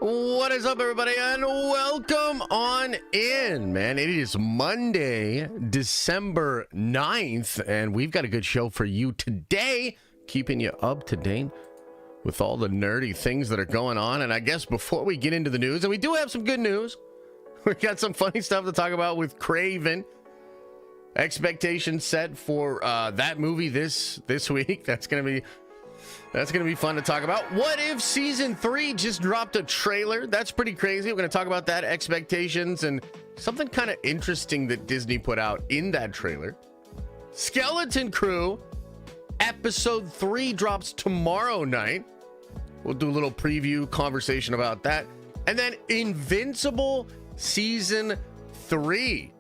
What is up, everybody, and welcome on in, man. It is Monday, December 9th, and we've got a good show for you today, keeping you up to date with all the nerdy things that are going on. And I guess before we get into the news, and we do have some good news, we got some funny stuff to talk about with Kraven. Expectations set for that movie this week. That's gonna be fun to talk about. What if season 3 just dropped a trailer? That's pretty crazy. We're going to talk about that, expectations, and something kind of interesting that Disney put out in that trailer. Skeleton Crew episode 3 drops tomorrow night. We'll do a little preview conversation about that. And then Invincible season 3.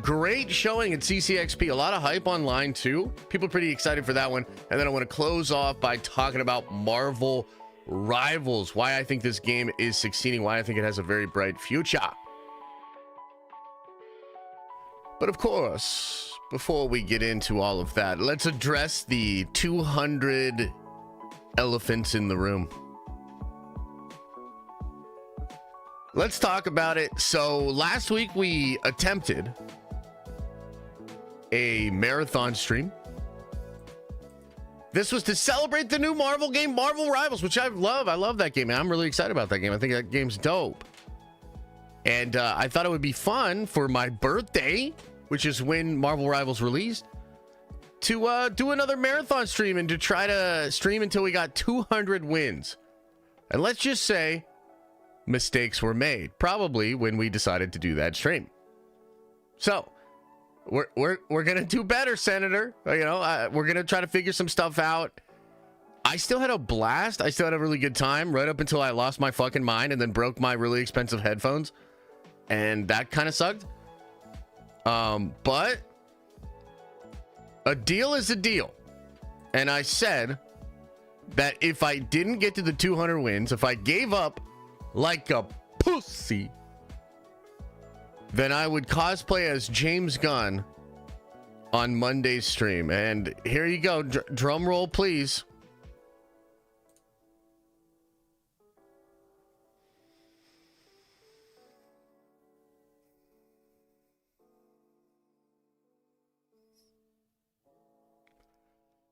Great showing at CCXP. A lot of hype online too. People are pretty excited for that one. And then I want to close off by talking about Marvel Rivals, why I think this game is succeeding, why I think it has a very bright future. But of course, before we get into all of that, let's address the 200 elephants in the room. Let's talk about it. So last week we attempted a marathon stream. This was to celebrate the new Marvel game, Marvel Rivals, which I love. I love that game, man. I'm really excited about that game. I think that game's dope. And I thought it would be fun for my birthday, which is when Marvel Rivals released, to do another marathon stream and to try to stream until we got 200 wins. And let's just say mistakes were made, probably when we decided to do that stream. So we're gonna do better, Senator. You know, we're gonna try to figure some stuff out. I still had a blast. I still had a really good time right up until I lost my fucking mind and then broke my really expensive headphones, and that kind of sucked. But a deal is a deal, and I said that if I didn't get to the 200 wins, if I gave up like a pussy, then I would cosplay as James Gunn on Monday's stream. And here you go. Drum roll, please.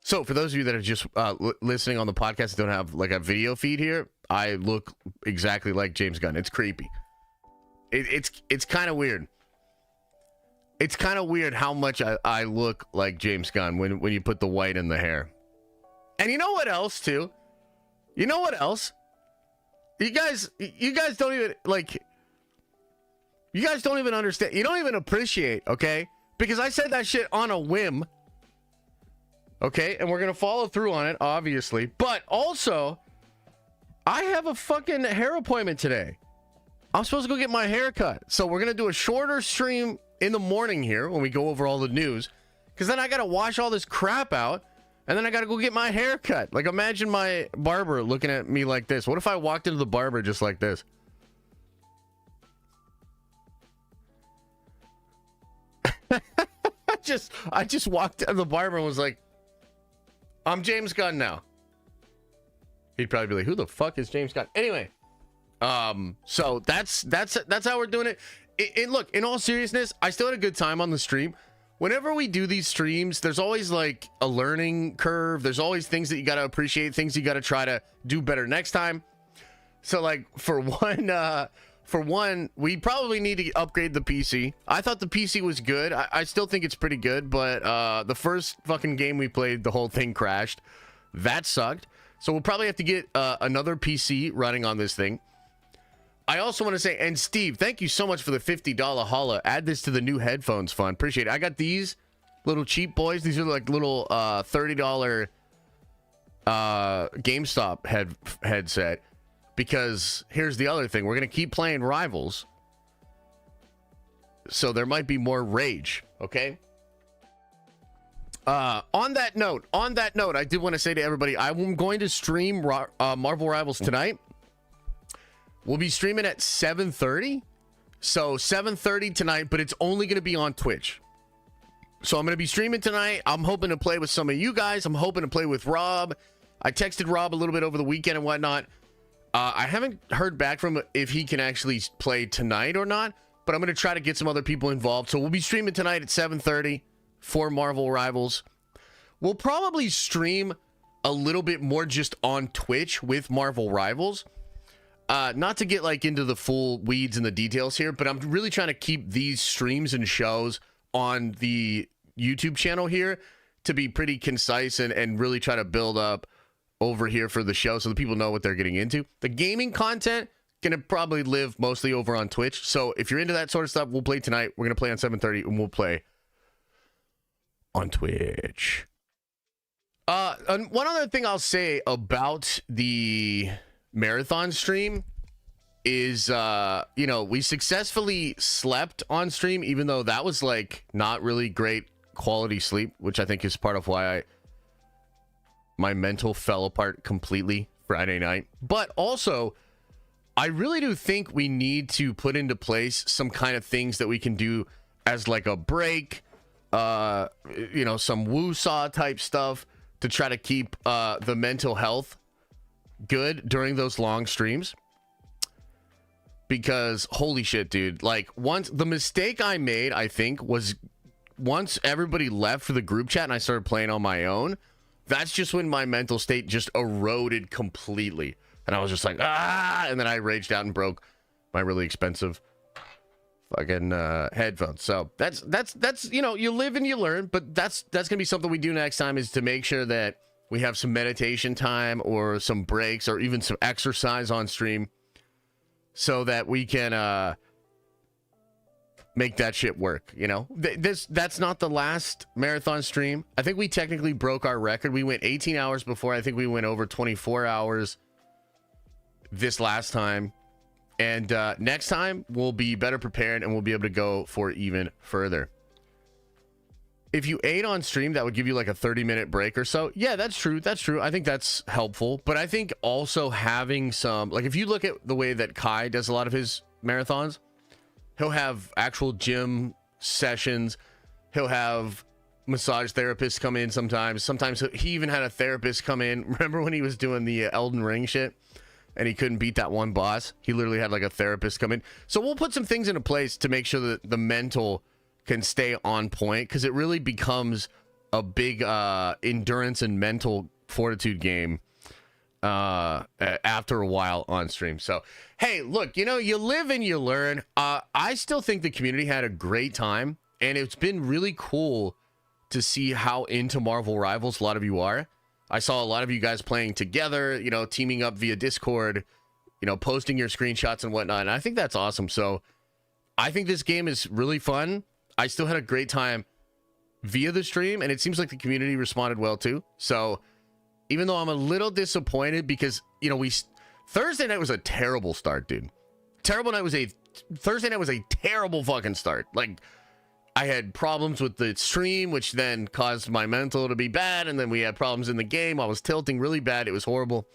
So for those of you that are just listening on the podcast, don't have like a video feed here, I look exactly like James Gunn. It's creepy. It's kind of weird. It's kind of weird how much I look like James Gunn when you put the white in the hair. And you know what else too? You know what else? You guys don't even like. You guys don't even understand. You don't even appreciate, okay? Because I said that shit on a whim. Okay, and we're gonna follow through on it, obviously. But also, I have a fucking hair appointment today. I'm supposed to go get my hair cut. So we're going to do a shorter stream in the morning here when we go over all the news. Because then I got to wash all this crap out. And then I got to go get my hair cut. Like, imagine my barber looking at me like this. What if I walked into the barber just like this? I just walked into the barber and was like, I'm James Gunn now. He'd probably be like, who the fuck is James Gunn? Anyway. So that's how we're doing it. And look, in all seriousness, I still had a good time on the stream. Whenever we do these streams, there's always like a learning curve. There's always things that you got to appreciate, things you got to try to do better next time. So like for one, we probably need to upgrade the PC. I thought the PC was good. I still think it's pretty good, but the first fucking game we played, the whole thing crashed. That sucked. So we'll probably have to get another PC running on this thing. I also want to say, and Steve, thank you so much for the $50 holla. Add this to the new headphones fund. Appreciate it. I got these little cheap boys. These are like little $30 GameStop headset. Because here's the other thing. We're going to keep playing Rivals. So there might be more rage. Okay? On that note, I did want to say to everybody, I'm going to stream Marvel Rivals tonight. We'll be streaming at 7:30. So 7:30 tonight, but it's only going to be on Twitch. So I'm going to be streaming tonight. I'm hoping to play with some of you guys. I'm hoping to play with Rob. I texted Rob a little bit over the weekend and whatnot. I haven't heard back from him if he can actually play tonight or not, but I'm going to try to get some other people involved. So we'll be streaming tonight at 7:30 for Marvel Rivals. We'll probably stream a little bit more just on Twitch with Marvel Rivals. Not to get like into the full weeds and the details here, but I'm really trying to keep these streams and shows on the YouTube channel here to be pretty concise and really try to build up over here for the show so the people know what they're getting into. The gaming content gonna probably live mostly over on Twitch. So if you're into that sort of stuff, we'll play tonight. We're gonna play on 7:30 and we'll play on Twitch. And one other thing I'll say about the marathon stream is you know, we successfully slept on stream, even though that was like not really great quality sleep, which I think is part of why my mental fell apart completely Friday night. But also, I really do think we need to put into place some kind of things that we can do as like a break, you know, some woo-saw type stuff to try to keep the mental health good during those long streams. Because holy shit, dude, like once the mistake I made, I think, was once everybody left for the group chat and I started playing on my own, that's just when my mental state just eroded completely. And I was just like, and then I raged out and broke my really expensive fucking headphones. So that's you know, you live and you learn, but that's gonna be something we do next time, is to make sure that we have some meditation time or some breaks or even some exercise on stream so that we can make that shit work, you know. That's not the last marathon stream. I think we technically broke our record. We went 18 hours before. I think we went over 24 hours this last time. And next time we'll be better prepared and we'll be able to go for even further. If you ate on stream, that would give you like a 30-minute break or so. Yeah, that's true. That's true. I think that's helpful. But I think also having some, like if you look at the way that Kai does a lot of his marathons, he'll have actual gym sessions. He'll have massage therapists come in sometimes. Sometimes he even had a therapist come in. Remember when he was doing the Elden Ring shit and he couldn't beat that one boss? He literally had like a therapist come in. So we'll put some things into place to make sure that the mental can stay on point, because it really becomes a big endurance and mental fortitude game after a while on stream. So hey, look, you know, you live and you learn. I still think the community had a great time, and it's been really cool to see how into Marvel Rivals a lot of you are. I saw a lot of you guys playing together, you know, teaming up via Discord, you know, posting your screenshots and whatnot, and I think that's awesome. So I think this game is really fun. I still had a great time via the stream, and it seems like the community responded well too. So even though I'm a little disappointed because, you know, Thursday night was a terrible start, dude. Thursday night was a terrible fucking start. Like, I had problems with the stream, which then caused my mental to be bad, and then we had problems in the game. I was tilting really bad. It was horrible.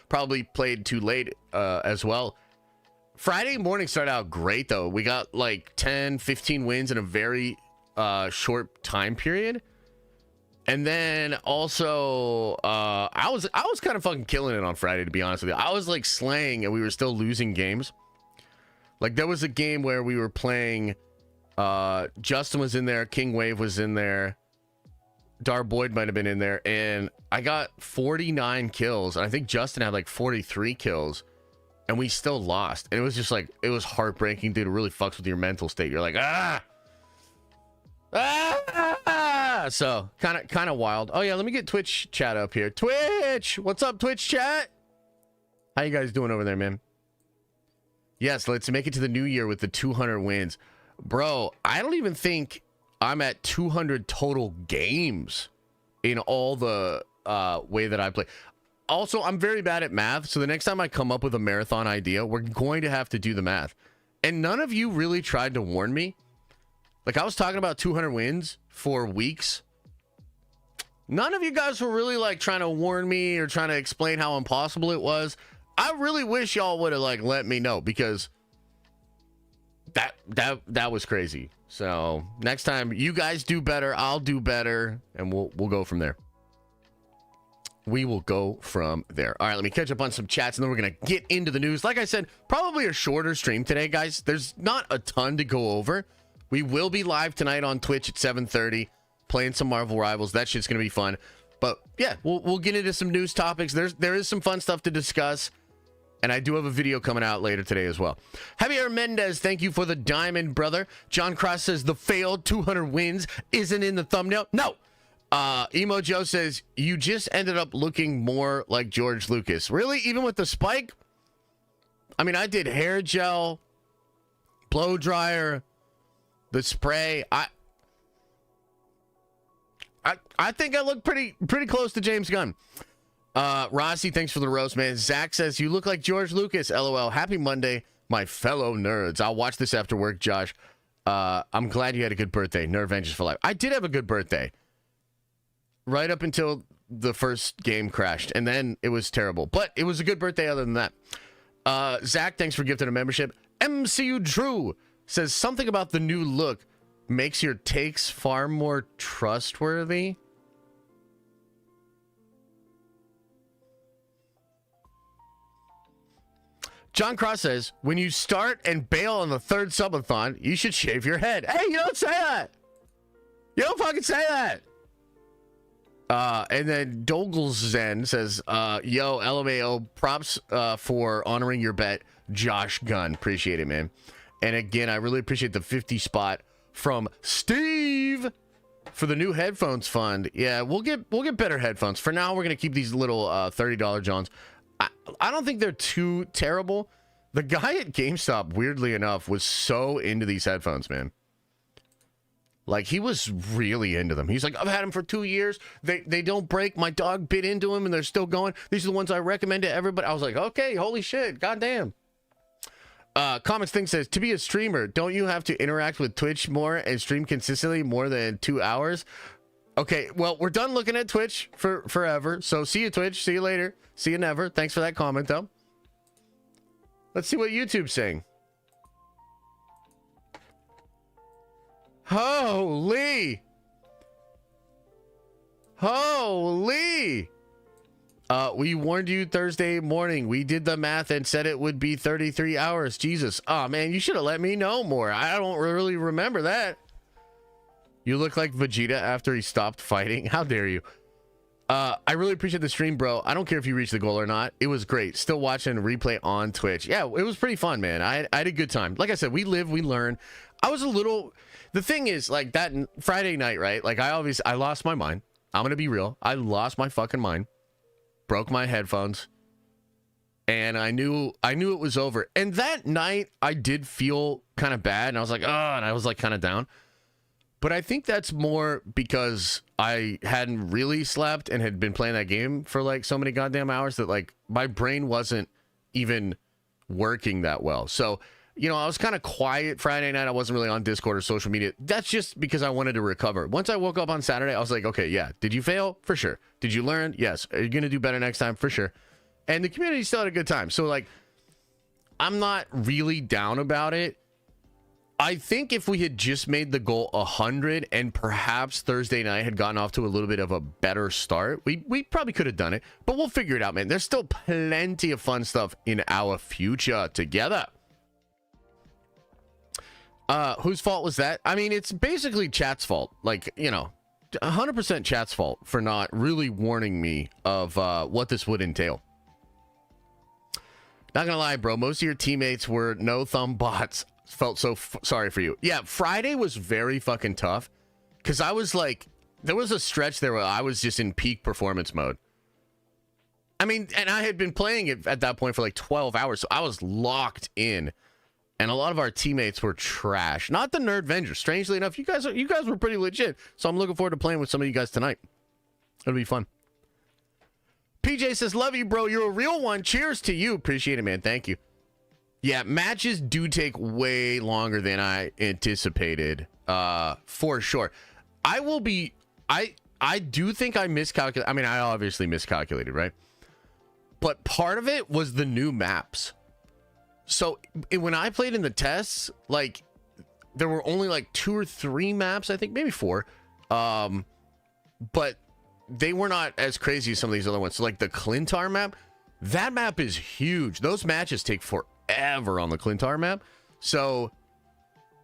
Probably played too late as well. Friday morning started out great, though. We got like 10, 15 wins in a very short time period. And then also, I was kind of fucking killing it on Friday, to be honest with you. I was like slaying, and we were still losing games. Like, there was a game where we were playing, Justin was in there, King Wave was in there, Dar Boyd might have been in there, and I got 49 kills, and I think Justin had like 43 kills. And we still lost. And it was just like, it was heartbreaking, dude. It really fucks with your mental state. You're like, so kind of wild. Oh yeah, let me get Twitch chat up here. Twitch, what's up, Twitch chat? How you guys doing over there, man? Yes, let's make it to the new year with the 200 wins. Bro, I don't even think I'm at 200 total games in all the way that I play. Also, I'm very bad at math, so the next time I come up with a marathon idea, we're going to have to do the math. And none of you really tried to warn me. Like, I was talking about 200 wins for weeks. None of you guys were really, like, trying to warn me or trying to explain how impossible it was. I really wish y'all would have, like, let me know, because that was crazy. So, next time, you guys do better, I'll do better, and we'll go from there. we will go from there. All right, let me catch up on some chats, and then we're going to get into the news. Like I said, probably a shorter stream today, guys. There's not a ton to go over. We will be live tonight on Twitch at 7:30, playing some Marvel Rivals. That shit's going to be fun. But yeah, we'll get into some news topics. There is some fun stuff to discuss, and I do have a video coming out later today as well. Javier Mendez, thank you for the diamond, brother. John Cross says the failed 200 wins isn't in the thumbnail. No. Emo Joe says you just ended up looking more like George Lucas. Really? Even with the spike? I mean, I did hair gel, blow dryer, the spray. I think I look pretty close to James Gunn. Rossi, thanks for the roast, man. Zach says you look like George Lucas. LOL. Happy Monday, my fellow nerds. I'll watch this after work, Josh. I'm glad you had a good birthday. Nerd Vengers for life. I did have a good birthday. Right up until the first game crashed, and then it was terrible. But it was a good birthday other than that. Zach, thanks for gifting a membership. MCU Drew says something about the new look makes your takes far more trustworthy. John Cross says, when you start and bail on the third subathon, you should shave your head. Hey, you don't say that. You don't fucking say that. And then Dogelzen says, yo, LMAO, props for honoring your bet, Josh Gunn. Appreciate it, man. And again, I really appreciate the 50 spot from Steve for the new headphones fund. Yeah, we'll get better headphones. For now, we're going to keep these little $30 Johns. I don't think they're too terrible. The guy at GameStop, weirdly enough, was so into these headphones, man. Like, he was really into them. He's like, I've had them for 2 years. They don't break. My dog bit into them, and they're still going. These are the ones I recommend to everybody. I was like, okay, holy shit, goddamn. Comics Thing says, to be a streamer, don't you have to interact with Twitch more and stream consistently more than 2 hours? Okay, well, we're done looking at Twitch for forever. So see you, Twitch. See you later. See you never. Thanks for that comment, though. Let's see what YouTube's saying. Holy. We warned you Thursday morning. We did the math and said it would be 33 hours. Jesus. Oh, man, you should have let me know more. I don't really remember that. You look like Vegeta after he stopped fighting. How dare you? I really appreciate the stream, bro. I don't care if you reached the goal or not. It was great. Still watching replay on Twitch. Yeah, it was pretty fun, man. I had a good time. Like I said, we live, we learn. I was a little... The thing is, like, that Friday night, right? Like, I lost my mind. I'm going to be real. I lost my fucking mind. Broke my headphones. And I knew it was over. And that night, I did feel kind of bad. And I was like, oh, and I was, like, kind of down. But I think that's more because I hadn't really slept and had been playing that game for, like, so many goddamn hours that, like, my brain wasn't even working that well. So... You know, I was kind of quiet Friday night. I wasn't really on Discord or social media. That's just because I wanted to recover. Once I woke up on Saturday, I was like, okay, yeah. Did you fail? For sure. Did you learn? Yes. Are you going to do better next time? For sure. And the community still had a good time. So, like, I'm not really down about it. I think if we had just made the goal 100 and perhaps Thursday night had gotten off to a little bit of a better start, we probably could have done it. But we'll figure it out, man. There's still plenty of fun stuff in our future together. Whose fault was that? I mean, it's basically chat's fault. Like, you know, 100% chat's fault for not really warning me of what this would entail. Not gonna lie, bro. Most of your teammates were no thumb bots. Felt so sorry for you. Yeah, Friday was very fucking tough. Because I was like, there was a stretch there where I was just in peak performance mode. I mean, and I had been playing it at that point for like 12 hours. So I was locked in. And a lot of our teammates were trash. Not the Nerd Vengers. Strangely enough, you guys were pretty legit. So I'm looking forward to playing with some of you guys tonight. It'll be fun. PJ says, love you, bro. You're a real one. Cheers to you. Appreciate it, man. Thank you. Yeah, matches do take way longer than I anticipated. For sure. I do think I miscalculated. I mean, I obviously miscalculated, right? But part of it was the new maps. So when I played in the tests, like, there were only like 2 or 3 maps, I think, maybe 4. But they were not as crazy as some of these other ones. So like the Clintar map, that map is huge. Those matches take forever on the Clintar map. So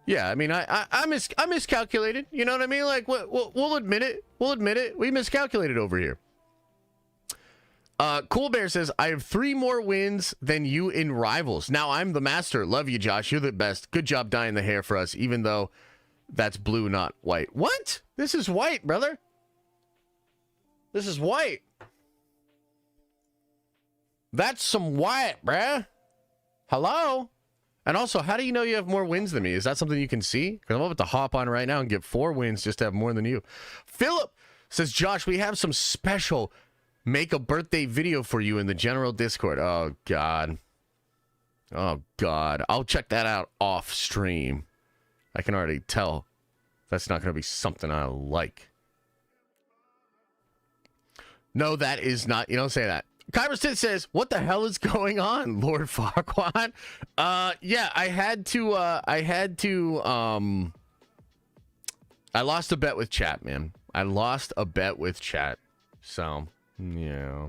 yeah, I mean, I miscalculated. You know what I mean? Like, we'll admit it. We'll admit it. We miscalculated over here. Cool Bear says, I have 3 more wins than you in Rivals. Now I'm the master. Love you, Josh. You're the best. Good job dyeing the hair for us, even though that's blue, not white. What? This is white, brother. This is white. That's some white, bruh. Hello? And also, how do you know you have more wins than me? Is that something you can see? Because I'm about to hop on right now and get 4 wins just to have more than you. Philip says, Josh, we have some special make a birthday video for you in the general Discord. Oh, God. Oh, God. I'll check that out off stream. I can already tell that's not going to be something I like. No, that is not. You don't say that. Kyber Stitch says, what the hell is going on, Lord Farquaad? Yeah, I lost a bet with chat, man. I lost a bet with chat. So, yeah.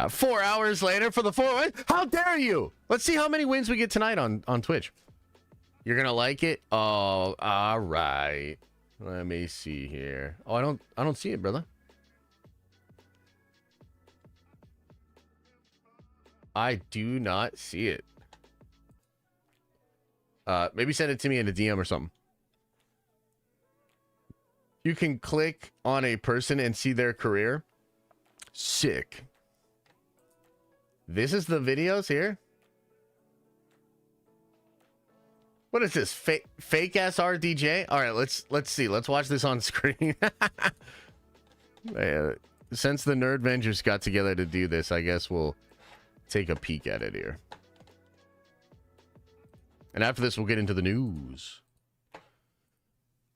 4 hours later for the 4 wins. How dare you? Let's see how many wins we get tonight on Twitch. You're gonna like it? Oh, all right. Let me see here. Oh, I don't see it, brother. I do not see it. Maybe send it to me in a DM or something. You can click on a person and see their career. Sick. This is the videos here. What is this? Fake ass RDJ? All right, let's see. Let's watch this on screen. Since the Nerd Vengers got together to do this, I guess we'll take a peek at it here. And after this, we'll get into the news.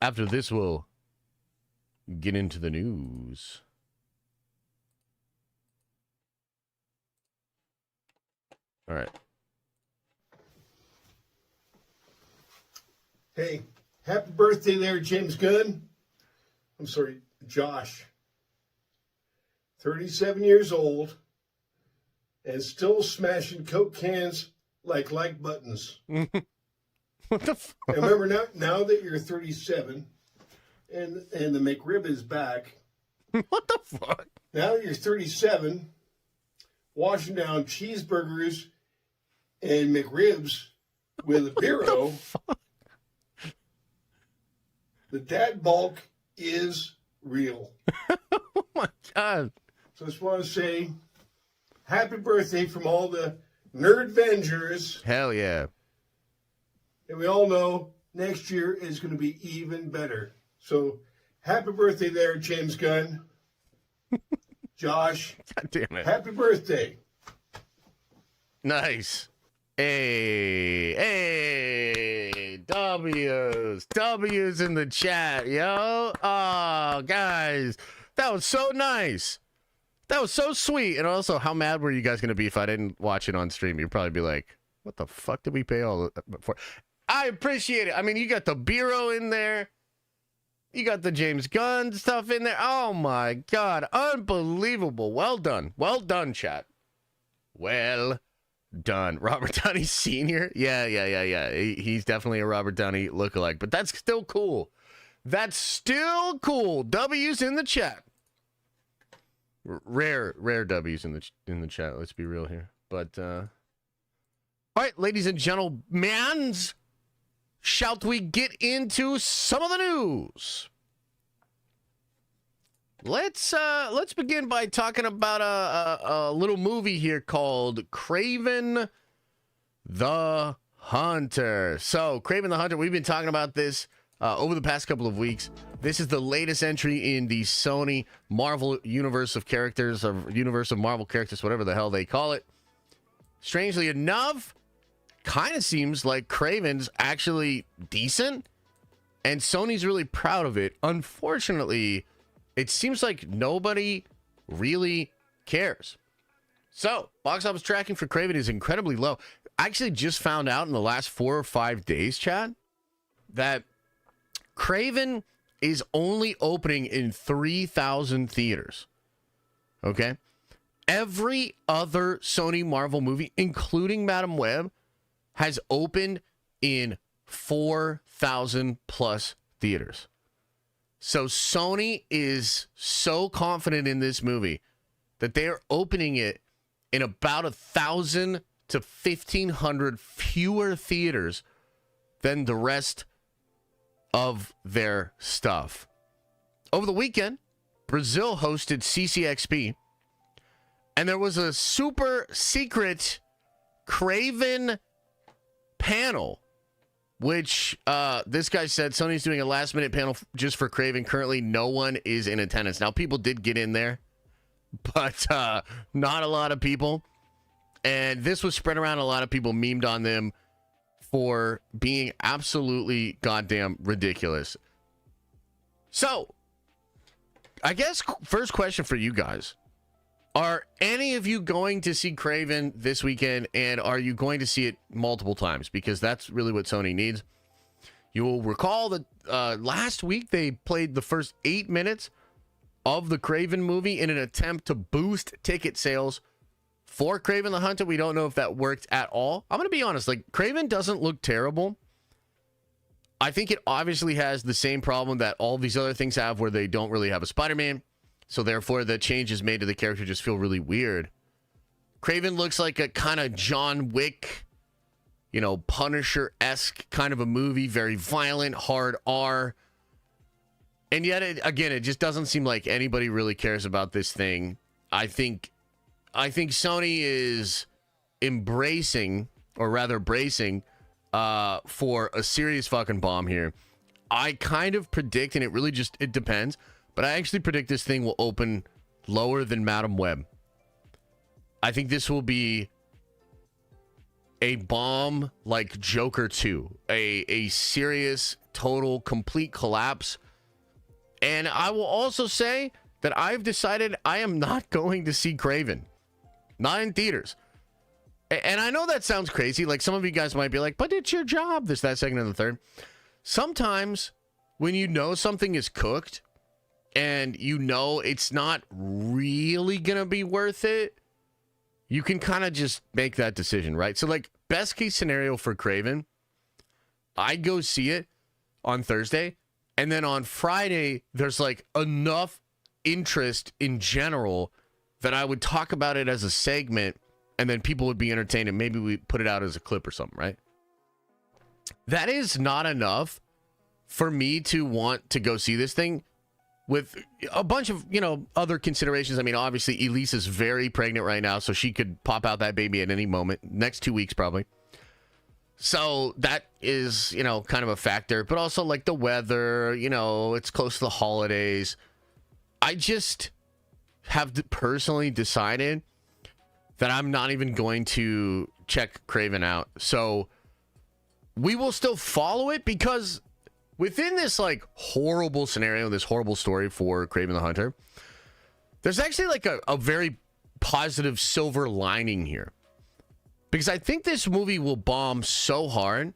After this, we'll get into the news. All right. Hey, happy birthday there, James Gunn. I'm sorry, Josh. 37 years old and still smashing Coke cans like buttons. What the fuck? And remember, now that you're 37 and the McRib is back. What the fuck? Now that you're 37, washing down cheeseburgers and McRibs with a Bureau. The dad bulk is real. Oh my God. So I just want to say happy birthday from all the Nerd Vengers. Hell yeah. And we all know next year is going to be even better. So happy birthday there, James Gunn. Josh. God damn it. Happy birthday. Nice. Hey, W's in the chat, yo. Oh, guys, that was so nice. That was so sweet. And also, how mad were you guys going to be if I didn't watch it on stream? You'd probably be like, what the fuck did we pay all for? I appreciate it. I mean, you got the Bureau in there. You got the James Gunn stuff in there. Oh, my God. Unbelievable. Well done. Well done, chat. Well done. Robert Downey Sr.? Yeah. He's definitely a Robert Downey lookalike, but that's still cool. That's still cool. W's in the chat. Rare W's in the chat. Let's be real here. But all right, ladies and gentlemen, shall we get into some of the news? Let's begin by talking about a little movie here called Kraven the Hunter. So, Kraven the Hunter, we've been talking about this over the past couple of weeks. This is the latest entry in the Sony Marvel universe of characters, or universe of Marvel characters, whatever the hell they call it. Strangely enough, kind of seems like Kraven's actually decent, and Sony's really proud of it. Unfortunately, it seems like nobody really cares. So, box office tracking for Kraven is incredibly low. I actually just found out in the last 4 or 5 days, Chad, that Kraven is only opening in 3,000 theaters. Okay? Every other Sony Marvel movie, including Madam Web, has opened in 4,000 plus theaters. So Sony is so confident in this movie that they are opening it in about 1,000 to 1,500 fewer theaters than the rest of their stuff. Over the weekend, Brazil hosted CCXP, and there was a super secret Kraven panel, which this guy said Sony's doing a last-minute panel just for Kraven. Currently, no one is in attendance. Now, people did get in there, but not a lot of people. And this was spread around. A lot of people memed on them for being absolutely goddamn ridiculous. So, I guess first question for you guys. Are any of you going to see Kraven this weekend, and are you going to see it multiple times? Because that's really what Sony needs. You will recall that last week they played the first 8 minutes of the Kraven movie in an attempt to boost ticket sales for Kraven the Hunter. We don't know if that worked at all. I'm going to be honest, like, Kraven doesn't look terrible. I think it obviously has the same problem that all these other things have, where they don't really have a Spider-Man. So therefore, the changes made to the character just feel really weird. Kraven looks like a kind of John Wick, Punisher-esque kind of a movie. Very violent, hard R. And yet, it just doesn't seem like anybody really cares about this thing. I think Sony is embracing, or rather bracing, for a serious fucking bomb here. I kind of predict, and it depends, but I actually predict this thing will open lower than Madam Web. I think this will be a bomb like Joker 2. A serious, total, complete collapse. And I will also say that I've decided I am not going to see Kraven. Not in theaters. And I know that sounds crazy. Like, some of you guys might be like, but it's your job. This, that, second, and the third. Sometimes when you know something is cooked, and it's not really going to be worth it, you can kind of just make that decision, right? So, like, best case scenario for Kraven, I go see it on Thursday, and then on Friday, there's, like, enough interest in general that I would talk about it as a segment, and then people would be entertained, and maybe we put it out as a clip or something, right? That is not enough for me to want to go see this thing, with a bunch of, other considerations. I mean, obviously, Elise is very pregnant right now, so she could pop out that baby at any moment. Next 2 weeks, probably. So that is, kind of a factor. But also, like, the weather, it's close to the holidays. I just have personally decided that I'm not even going to check Kraven out. So we will still follow it, because within this, like, horrible scenario, this horrible story for Kraven the Hunter, there's actually, like, a very positive silver lining here. Because I think this movie will bomb so hard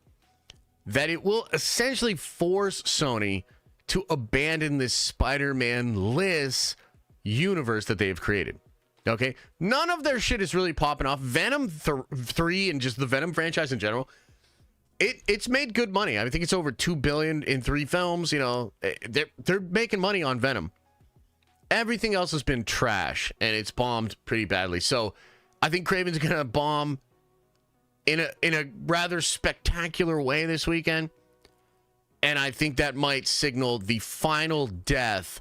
that it will essentially force Sony to abandon this Spider-Man-less universe that they've created. Okay? None of their shit is really popping off. Venom 3 and just the Venom franchise in general, It's made good money. I think it's over $2 billion in 3 films. They're making money on Venom. Everything else has been trash, and it's bombed pretty badly. So I think Kraven's gonna bomb in a rather spectacular way this weekend, and I think that might signal the final death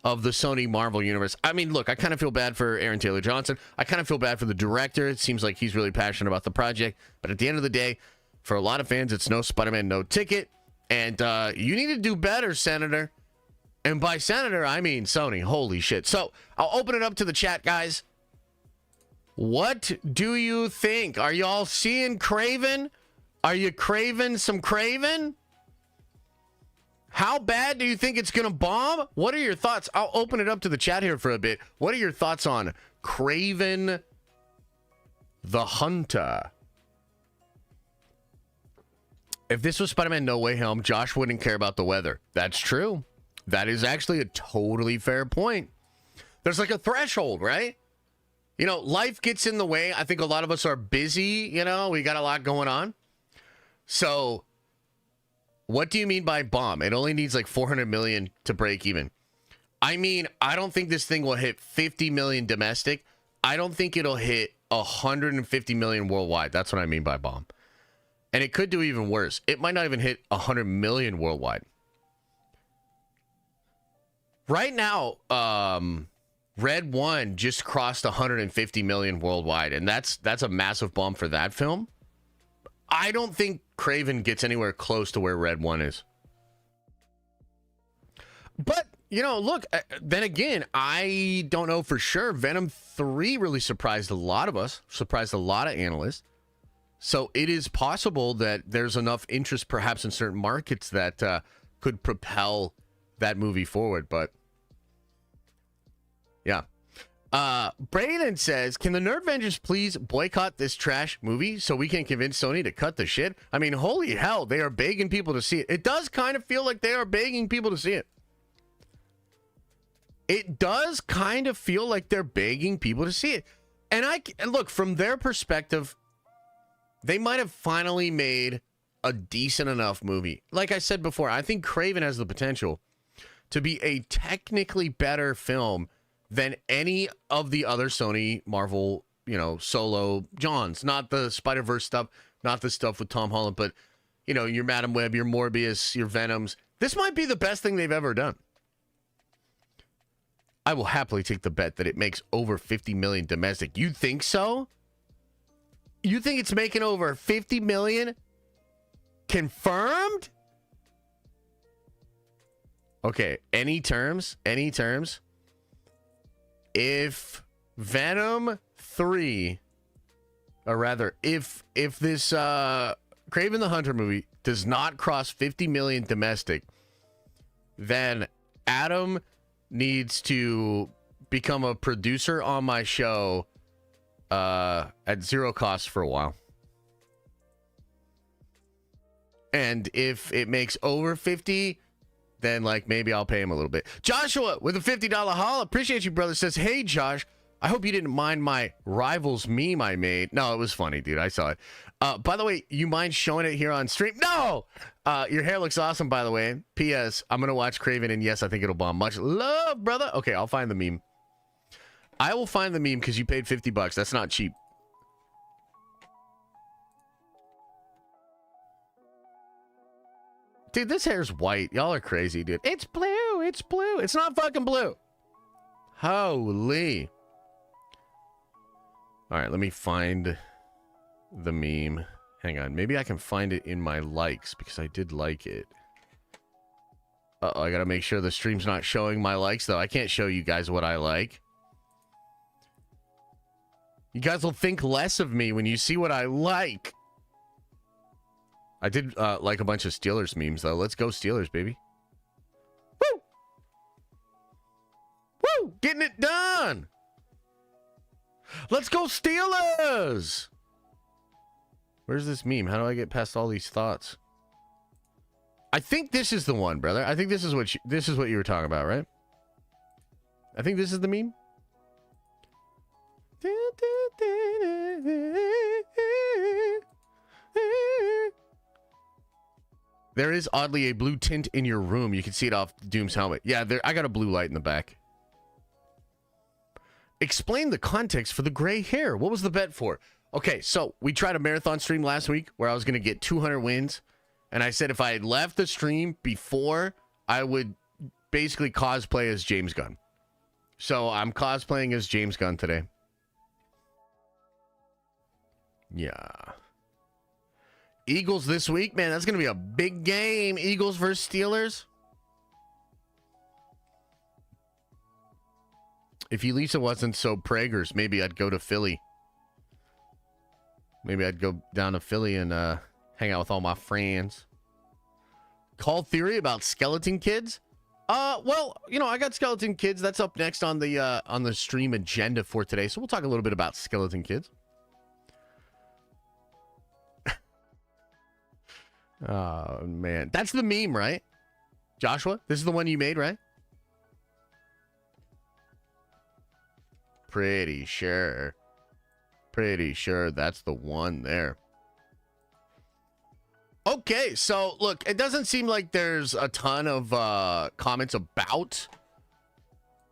of the Sony Marvel universe. I mean, look, I kind of feel bad for Aaron Taylor Johnson. I kind of feel bad for the director. It seems like he's really passionate about the project, but at the end of the day, for a lot of fans, it's no Spider-Man, no ticket. And you need to do better, Senator. And by Senator, I mean Sony. Holy shit. So I'll open it up to the chat, guys. What do you think? Are y'all seeing Kraven? Are you craving some Kraven? How bad do you think it's going to bomb? What are your thoughts? I'll open it up to the chat here for a bit. What are your thoughts on Kraven the Hunter? If this was Spider-Man No Way Home, Josh wouldn't care about the weather. That's true. That is actually a totally fair point. There's like a threshold, right? You know, life gets in the way. I think a lot of us are busy, you know, we got a lot going on. So what do you mean by bomb? It only needs like 400 million to break even. I mean, I don't think this thing will hit 50 million domestic. I don't think it'll hit 150 million worldwide. That's what I mean by bomb. And it could do even worse. It might not even hit 100 million worldwide. Right now, Red One just crossed 150 million worldwide, and that's a massive bump for that film. I don't think Kraven gets anywhere close to where Red One is. But, you know, look, then again, I don't know for sure. Venom 3 really surprised a lot of us, surprised a lot of analysts. So it is possible that there's enough interest perhaps in certain markets that could propel that movie forward. But, yeah. Brayden says, can the Nerdvengers please boycott this trash movie so we can convince Sony to cut the shit? I mean, holy hell, they are begging people to see it. It does kind of feel like they are begging people to see it. It does kind of feel like they're begging people to see it. And look, from their perspective, they might have finally made a decent enough movie. Like I said before, I think Kraven has the potential to be a technically better film than any of the other Sony Marvel, you know, solo Johns. Not the Spider-Verse stuff, not the stuff with Tom Holland, but, you know, your Madam Web, your Morbius, your Venoms. This might be the best thing they've ever done. I will happily take the bet that it makes over 50 million domestic. You think so? You think it's making over 50 million confirmed? Okay, any terms? Any terms? If Venom 3, or rather, if this Kraven the Hunter movie does not cross 50 million domestic, then Adam needs to become a producer on my show at zero cost for a while. And if it makes over 50, then like maybe I'll pay him a little bit. Joshua with a $50 haul. Appreciate you, brother. Says, hey, Josh, I hope you didn't mind my Rivals meme I made. No, it was funny, dude. I saw it. By the way, you mind showing it here on stream? No! Your hair looks awesome, by the way. P.S. I'm going to watch Kraven, and yes, I think it'll bomb. Much love, brother. Okay, I'll find the meme. I will find the meme because you paid $50. That's not cheap. Dude, this hair's white. Y'all are crazy, dude. It's blue. It's blue. It's not fucking blue. Holy. All right, let me find the meme. Hang on. Maybe I can find it in my likes because I did like it. Uh-oh, I got to make sure the stream's not showing my likes, though. I can't show you guys what I like. You guys will think less of me when you see what I like. I did like a bunch of Steelers memes, though. Let's go Steelers, baby. Woo! Woo! Getting it done! Let's go Steelers! Where's this meme? How do I get past all these thoughts? I think this is the one, brother. I think this is what you were talking about, right? I think this is the meme. There is oddly a blue tint in your room. You can see it off Doom's helmet. Yeah, I got a blue light in the back. Explain the context for the gray hair. What was the bet for? Okay, so we tried a marathon stream last week where I was going to get 200 wins. And I said if I had left the stream before, I would basically cosplay as James Gunn. So I'm cosplaying as James Gunn today. Yeah. Eagles this week, man, that's going to be a big game. Eagles versus Steelers. If Elisa wasn't so Prager's, maybe I'd go to Philly. Maybe I'd go down to Philly and hang out with all my friends. Call theory about skeleton kids? Well, you know, I got skeleton kids. That's up next on the stream agenda for today. So we'll talk a little bit about skeleton kids. Oh, man. That's the meme, right? Joshua, this is the one you made, right? Pretty sure. Pretty sure that's the one there. Okay, so look, it doesn't seem like there's a ton of comments about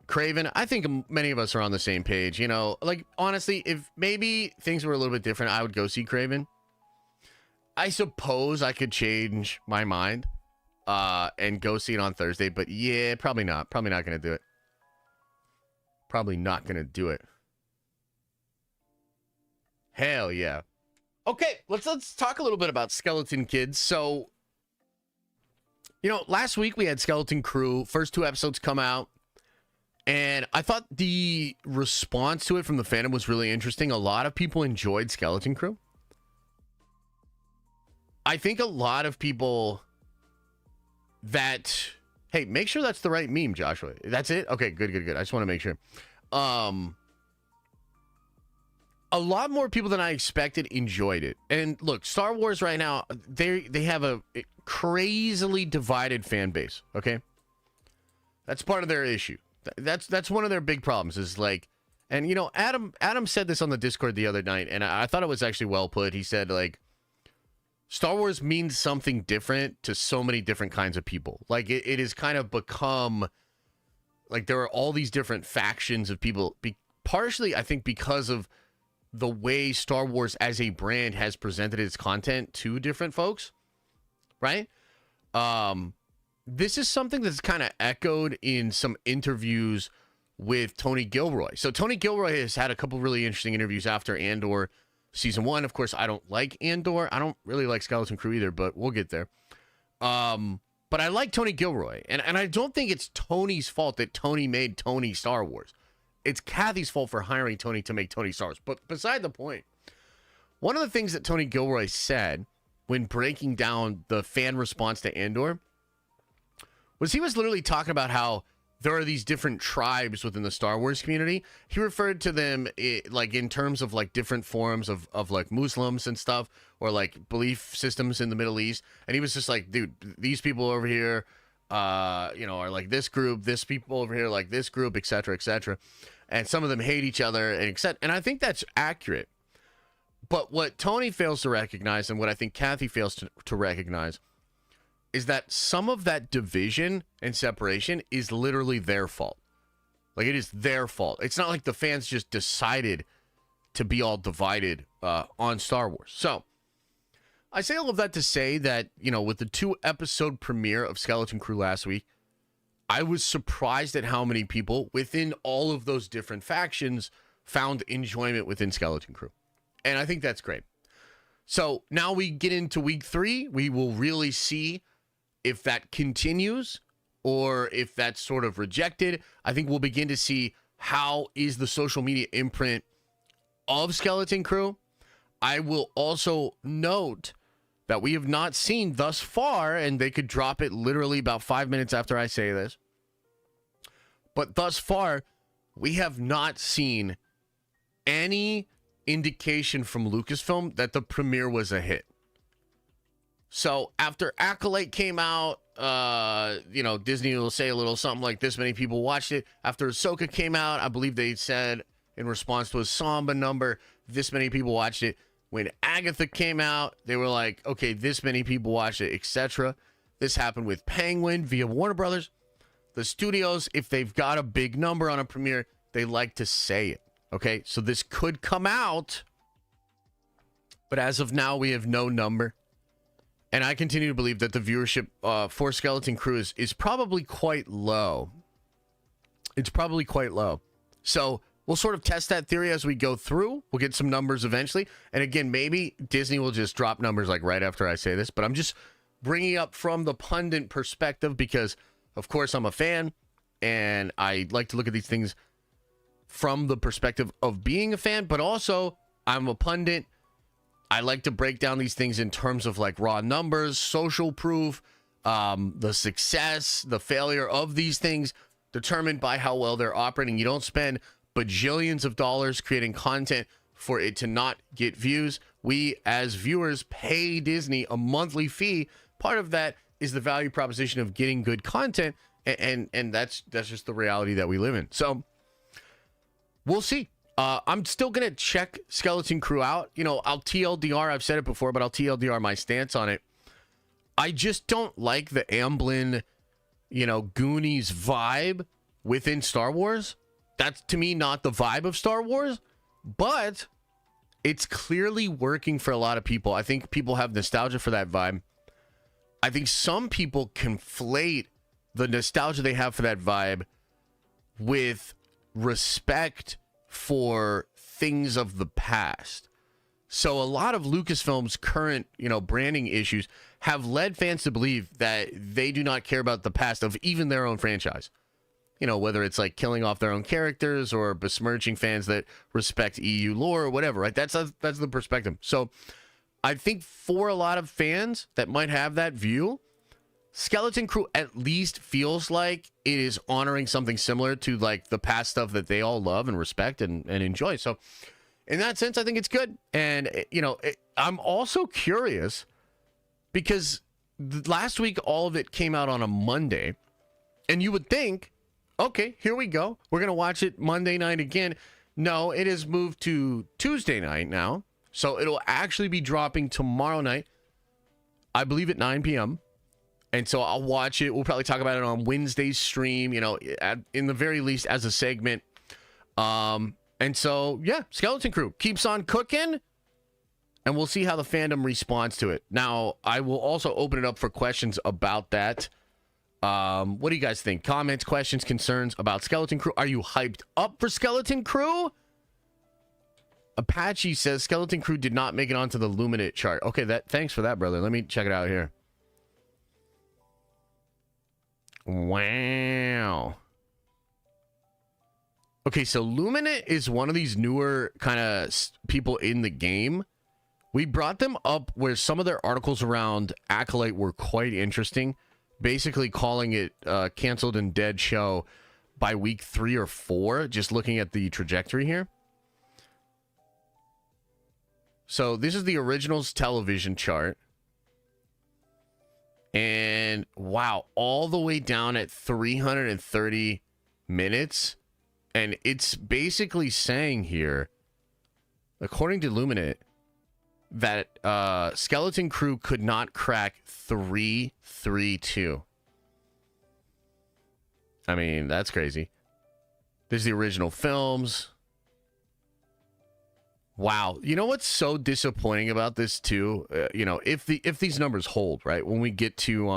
Kraven. I think many of us are on the same page. You know, like, honestly, if maybe things were a little bit different, I would go see Kraven. I suppose I could change my mind and go see it on Thursday, but yeah, probably not. Probably not going to do it. Probably not going to do it. Hell yeah. Okay, let's talk a little bit about Skeleton Kids. So, you know, last week we had Skeleton Crew. First 2 episodes come out. And I thought the response to it from the fandom was really interesting. A lot of people enjoyed Skeleton Crew. I think a lot of people that... Hey, make sure that's the right meme, Joshua. That's it? Okay, good. I just want to make sure. A lot more people than I expected enjoyed it. And look, Star Wars right now, they have a crazily divided fan base, okay? That's part of their issue. That's one of their big problems is like, and you know, Adam said this on the Discord the other night, and I thought it was actually well put. He said, like, Star Wars means something different to so many different kinds of people. Like, it has kind of become, like, there are all these different factions of people, partially, I think, because of the way Star Wars as a brand has presented its content to different folks, right? This is something that's kind of echoed in some interviews with Tony Gilroy. So Tony Gilroy has had a couple really interesting interviews after Andor season 1. Of course, I don't like Andor. I don't really like Skeleton Crew either, but we'll get there. But I like Tony Gilroy, and I don't think it's Tony's fault that Tony made Tony Star Wars. It's Kathy's fault for hiring Tony to make Tony Star Wars. But beside the point, one of the things that Tony Gilroy said when breaking down the fan response to Andor was he was literally talking about how there are these different tribes within the Star Wars community. He referred to them like in terms of like different forms of like Muslims and stuff, or like belief systems in the Middle East. And he was just like, dude, these people over here, you know, are like this group, this people over here like this group, etc., etc. And some of them hate each other, and etc. And I think that's accurate. But what Tony fails to recognize, and what I think Kathy fails to recognize, is that some of that division and separation is literally their fault. Like, it is their fault. It's not like the fans just decided to be all divided on Star Wars. So, I say all of that to say that, you know, with the 2-episode premiere of Skeleton Crew last week, I was surprised at how many people within all of those different factions found enjoyment within Skeleton Crew. And I think that's great. So now we get into week 3. We will really see if that continues or if that's sort of rejected. I think we'll begin to see how is the social media imprint of Skeleton Crew. I will also note that we have not seen thus far, and they could drop it literally about 5 minutes after I say this, but thus far, we have not seen any indication from Lucasfilm that the premiere was a hit. So after Acolyte came out, you know, Disney will say a little something like this many people watched it. After Ahsoka came out, I believe they said in response to a Samba number, this many people watched it. When Agatha came out, they were like, okay, this many people watched it, etc. This happened with Penguin via Warner Brothers. The studios, if they've got a big number on a premiere, they like to say it. Okay, so this could come out, but as of now, we have no number. And I continue to believe that the viewership for Skeleton Crew is probably quite low. It's probably quite low. So we'll sort of test that theory as we go through. We'll get some numbers eventually. And again, maybe Disney will just drop numbers like right after I say this. But I'm just bringing up from the pundit perspective because, of course, I'm a fan. And I like to look at these things from the perspective of being a fan. But also, I'm a pundit. I like to break down these things in terms of like raw numbers, social proof, the success, the failure of these things determined by how well they're operating. You don't spend bajillions of dollars creating content for it to not get views. We as viewers pay Disney a monthly fee. Part of that is the value proposition of getting good content, and that's just the reality that we live in. So we'll see. I'm still gonna check Skeleton Crew out. You know, I'll TLDR. I've said it before, but I'll TLDR my stance on it. I just don't like the Amblin, you know, Goonies vibe within Star Wars. That's, to me, not the vibe of Star Wars, but it's clearly working for a lot of people. I think people have nostalgia for that vibe. I think some people conflate the nostalgia they have for that vibe with respect for things of the past. So a lot of Lucasfilm's current, you know, branding issues have led fans to believe that they do not care about the past of even their own franchise. You know, whether it's like killing off their own characters or besmirching fans that respect EU lore or whatever, right? That's the perspective. So I think for a lot of fans that might have that view, Skeleton Crew at least feels like it is honoring something similar to like the past stuff that they all love and respect and enjoy. So in that sense, I think it's good. And, you know, I'm also curious because last week, all of it came out on a Monday. And you would think, okay, here we go. We're going to watch it Monday night again. No, it has moved to Tuesday night now. So it'll actually be dropping tomorrow night, I believe at 9 p.m. And so I'll watch it. We'll probably talk about it on Wednesday's stream, you know, in the very least as a segment. And so, yeah, Skeleton Crew keeps on cooking, and we'll see how the fandom responds to it. Now, I will also open it up for questions about that. What do you guys think? Comments, questions, concerns about Skeleton Crew? Are you hyped up for Skeleton Crew? Apache says Skeleton Crew did not make it onto the Luminate chart. Okay, thanks for that, brother. Let me check it out here. Wow. Okay, so Luminate is one of these newer kind of people in the game. We brought them up where some of their articles around Acolyte were quite interesting. Basically calling it canceled and dead show by week 3 or 4, just looking at the trajectory here. So this is the originals television chart. And wow, all the way down at 330 minutes. And it's basically saying here, according to Luminate, that Skeleton Crew could not crack 332. I mean, that's crazy. There's the original films. Wow. You know what's so disappointing about this too? You know, if these numbers hold, right? When we get to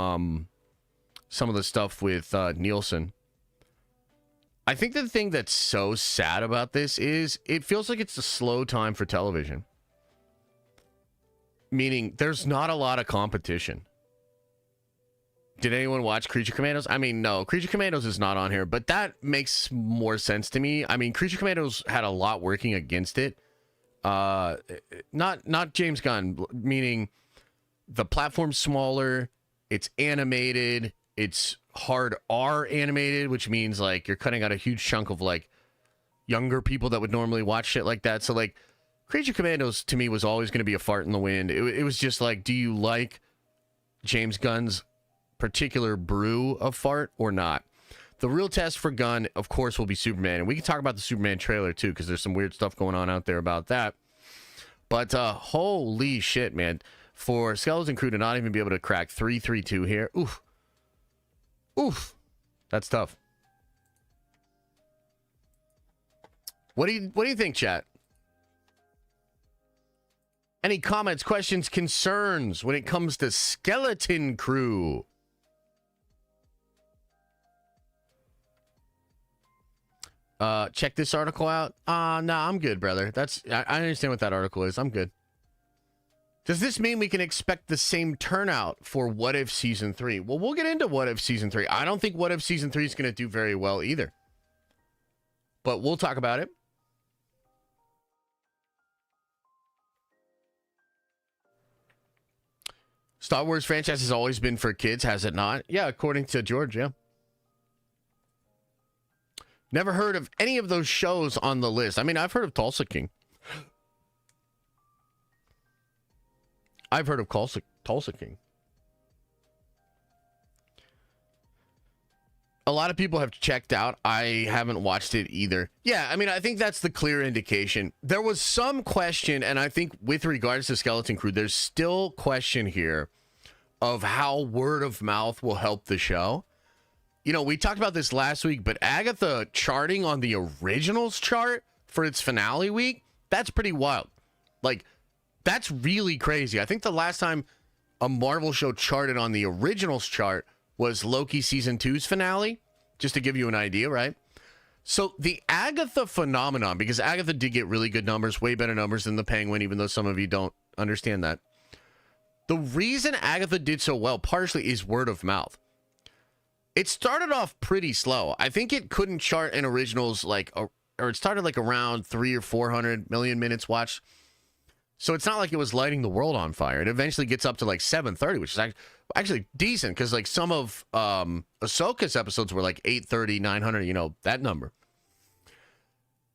some of the stuff with Nielsen, I think the thing that's so sad about this is it feels like it's a slow time for television. Meaning there's not a lot of competition. Did anyone watch Creature Commandos? I mean, no, Creature Commandos is not on here, but that makes more sense to me. I mean, Creature Commandos had a lot working against it. Not James Gunn, meaning the platform's smaller, it's animated, it's hard R animated, which means like you're cutting out a huge chunk of like younger people that would normally watch shit like that. So like Creature Commandos to me was always going to be a fart in the wind. It was just like, do you like James Gunn's particular brew of fart or not? The real test for Gunn, of course, will be Superman. And we can talk about the Superman trailer, too, because there's some weird stuff going on out there about that. But holy shit, man. For Skeleton Crew to not even be able to crack 332 here. Oof. Oof. That's tough. What do you think, chat? Any comments, questions, concerns when it comes to Skeleton Crew? Check this article out. No, I'm good, brother. I understand what that article is. I'm good. Does this mean we can expect the same turnout for What If Season 3? Well, we'll get into What If Season 3. I don't think What If Season 3 is going to do very well either. But we'll talk about it. Star Wars franchise has always been for kids, has it not? Yeah, according to George, yeah. Never heard of any of those shows on the list. I mean, I've heard of Tulsa King. I've heard of Tulsa King. A lot of people have checked out. I haven't watched it either. Yeah, I mean, I think that's the clear indication. There was some question, and I think with regards to Skeleton Crew, there's still question here of how word of mouth will help the show. You know, we talked about this last week, but Agatha charting on the originals chart for its finale week, that's pretty wild. Like, that's really crazy. I think the last time a Marvel show charted on the originals chart was Loki Season 2's finale, just to give you an idea, right? So the Agatha phenomenon, because Agatha did get really good numbers, way better numbers than the Penguin, even though some of you don't understand that. The reason Agatha did so well partially is word of mouth. It started off pretty slow. I think it couldn't chart in originals or it started like around 300 or 400 million minutes watched. So it's not like it was lighting the world on fire. It eventually gets up to like 730, which is actually decent because like some of Ahsoka's episodes were like 830, 900, you know, that number.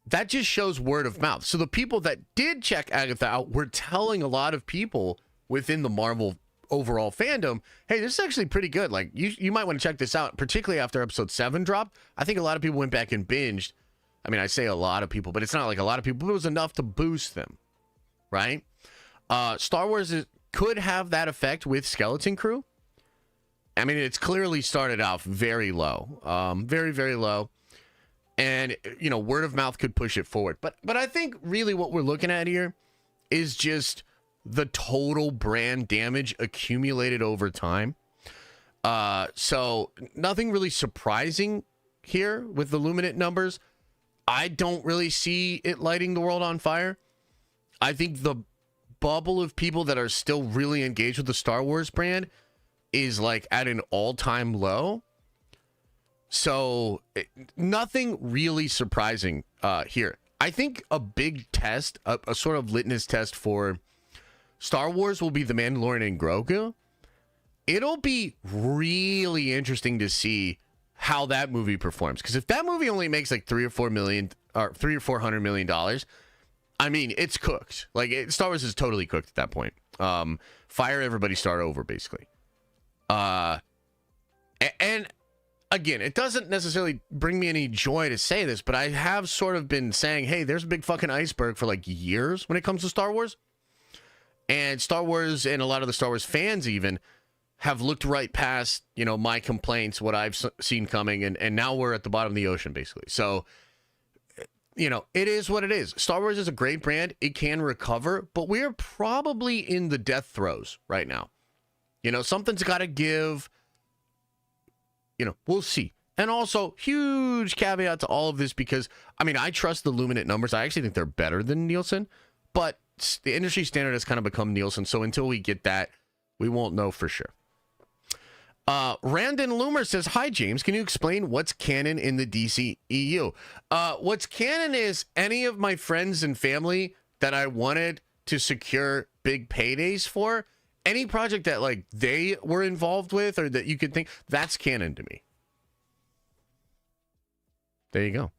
That just shows word of mouth. So the people that did check Agatha out were telling a lot of people within the Marvel overall fandom, hey, this is actually pretty good. Like, you might want to check this out, particularly after episode 7 dropped. I think a lot of people went back and binged. I mean, I say a lot of people, but it's not like a lot of people, but it was enough to boost them, right? Star Wars could have that effect with Skeleton Crew. I mean, it's clearly started off very low, very, very low. And, you know, word of mouth could push it forward. But I think really what we're looking at here is just the total brand damage accumulated over time. So nothing really surprising here with the Luminant numbers. I don't really see it lighting the world on fire. I think the bubble of people that are still really engaged with the Star Wars brand is like at an all-time low. So nothing really surprising here. I think a big test, a sort of litmus test for Star Wars will be The Mandalorian and Grogu. It'll be really interesting to see how that movie performs. Because if that movie only makes like $300 or $400 million, I mean, it's cooked. Like Star Wars is totally cooked at that point. Fire everybody, start over, basically. And again, it doesn't necessarily bring me any joy to say this, but I have sort of been saying, hey, there's a big fucking iceberg for like years when it comes to Star Wars. And Star Wars and a lot of the Star Wars fans even have looked right past, you know, my complaints, what I've seen coming, and now we're at the bottom of the ocean, basically. So, you know, it is what it is. Star Wars is a great brand. It can recover, but we're probably in the death throes right now. You know, something's got to give. You know, we'll see. And also, huge caveat to all of this because, I mean, I trust the Luminant numbers. I actually think they're better than Nielsen, but the industry standard has kind of become Nielsen. So until we get that, we won't know for sure. Randon Loomer says, hi, James. Can you explain what's canon in the DCEU? What's canon is any of my friends and family that I wanted to secure big paydays for, any project that like they were involved with or that you could think, that's canon to me. There you go.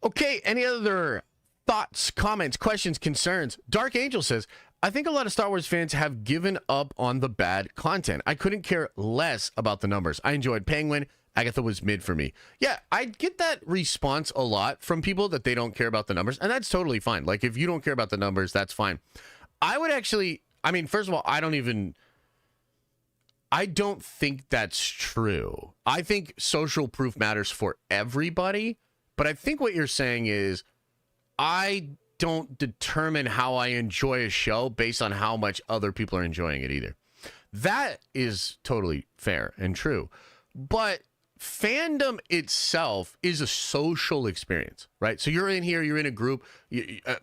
Okay, any other thoughts, comments, questions, concerns? Dark Angel says, I think a lot of Star Wars fans have given up on the bad content. I couldn't care less about the numbers. I enjoyed Penguin. Agatha was mid for me. Yeah, I get that response a lot from people that they don't care about the numbers, and that's totally fine. Like, if you don't care about the numbers, that's fine. I would actually, I mean, first of all, I don't think that's true. I think social proof matters for everybody, but I think what you're saying is I don't determine how I enjoy a show based on how much other people are enjoying it either. That is totally fair and true. But fandom itself is a social experience, right? So you're in here, you're in a group.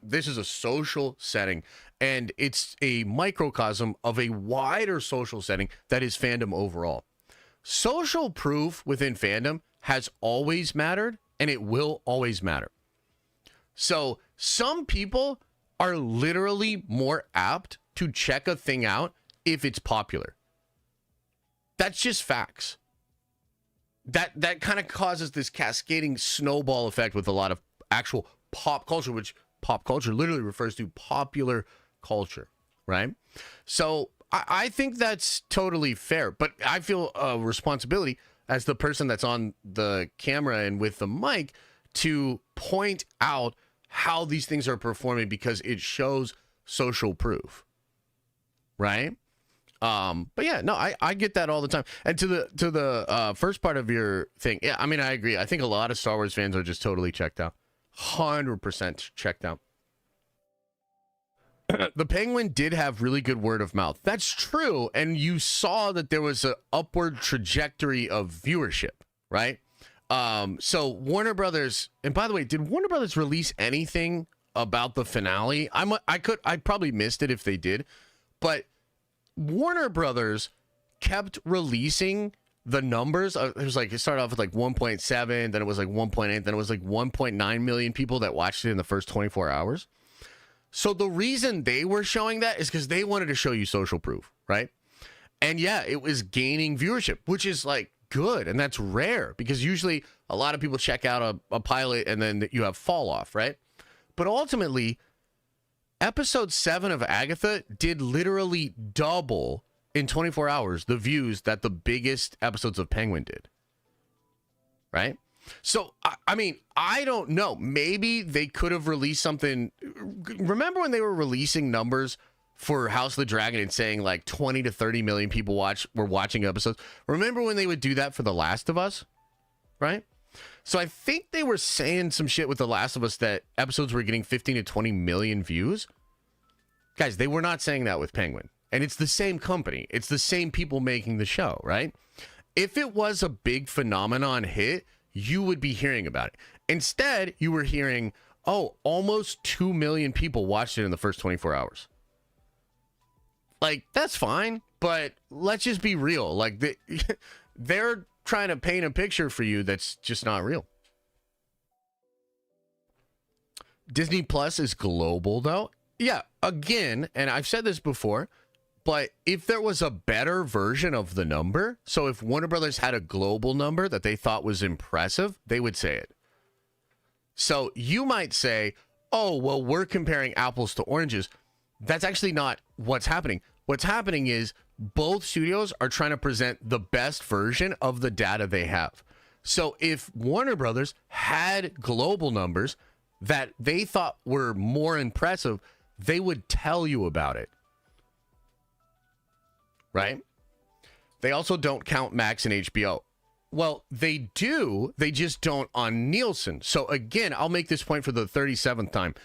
This is a social setting, and it's a microcosm of a wider social setting that is fandom overall. Social proof within fandom has always mattered, and it will always matter. So some people are literally more apt to check a thing out if it's popular. That's just facts. That kind of causes this cascading snowball effect with a lot of actual pop culture, which pop culture literally refers to popular culture, right? So I think that's totally fair, but I feel a responsibility as the person that's on the camera and with the mic to point out how these things are performing because it shows social proof, right? But yeah, no, I get that all the time. And to the first part of your thing, yeah, I mean, I agree. I think a lot of Star Wars fans are just totally checked out, 100% checked out. The Penguin did have really good word of mouth. That's true. And you saw that there was an upward trajectory of viewership, right? So Warner Brothers, and by the way, did Warner Brothers release anything about the finale? I probably missed it if they did, but Warner Brothers kept releasing the numbers. It was like, it started off with like 1.7, then it was like 1.8, then it was like 1.9 million people that watched it in the first 24 hours. So the reason they were showing that is because they wanted to show you social proof, right? And yeah, it was gaining viewership, which is like good. And that's rare because usually a lot of people check out a pilot and then you have fall off, right? But ultimately, episode 7 of Agatha did literally double in 24 hours the views that the biggest episodes of Penguin did, right? So, I mean, I don't know. Maybe they could have released something. Remember when they were releasing numbers for House of the Dragon and saying like 20 to 30 million people were watching episodes? Remember when they would do that for The Last of Us, right? So I think they were saying some shit with The Last of Us that episodes were getting 15 to 20 million views. Guys, they were not saying that with Penguin. And it's the same company. It's the same people making the show, right? If it was a big phenomenon hit, you would be hearing about it. Instead, you were hearing, oh, almost 2 million people watched it in the first 24 hours. Like, that's fine, but let's just be real. Like, they're trying to paint a picture for you that's just not real. Disney Plus is global, though. Yeah, again, and I've said this before, but if there was a better version of the number, so if Warner Brothers had a global number that they thought was impressive, they would say it. So you might say, oh, well, we're comparing apples to oranges. That's actually not what's happening. What's happening is both studios are trying to present the best version of the data they have. So if Warner Brothers had global numbers that they thought were more impressive, they would tell you about it. Right? They also don't count Max and HBO. Well, they do. They just don't on Nielsen. So again, I'll make this point for the 37th time.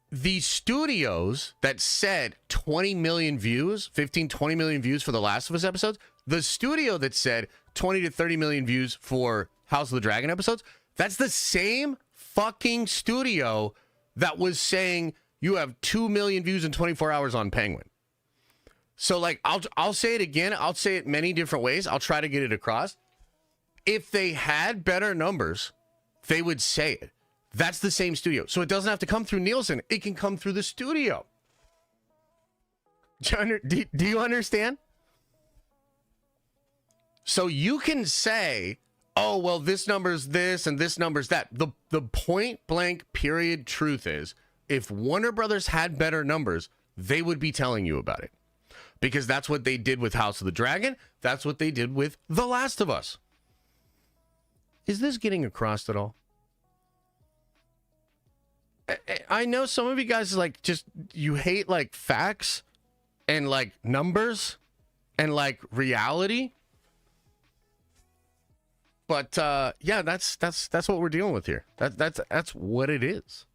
The studios that said 20 million views, 15, 20 million views for the Last of Us episodes, the studio that said 20 to 30 million views for House of the Dragon episodes, that's the same fucking studio that was saying you have 2 million views in 24 hours on Penguin. So, like, I'll say it again. I'll say it many different ways. I'll try to get it across. If they had better numbers, they would say it. That's the same studio. So it doesn't have to come through Nielsen. It can come through the studio. Do you understand? So you can say, oh, well, this number's this and this number's that. The point blank period truth is, if Warner Brothers had better numbers, they would be telling you about it. Because that's what they did with House of the Dragon. That's what they did with The Last of Us. Is this getting across at all? I know some of you guys like just, you hate like facts and like numbers and like reality. But yeah, that's what we're dealing with here. That's what it is.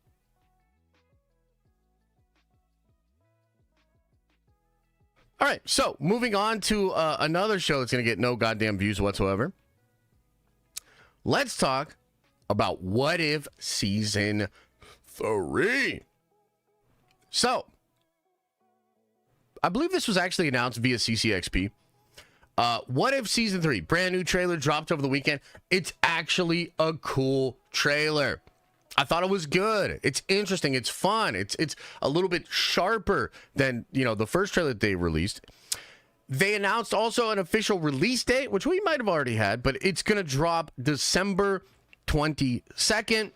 All right, so moving on to another show that's going to get no goddamn views whatsoever. Let's talk about What If Season 3. So, I believe this was actually announced via CCXP. What If Season 3, brand new trailer dropped over the weekend. It's actually a cool trailer. I thought it was good. It's interesting. It's fun. It's a little bit sharper than, the first trailer that they released. They announced also an official release date, which we might have already had, but it's going to drop December 22nd.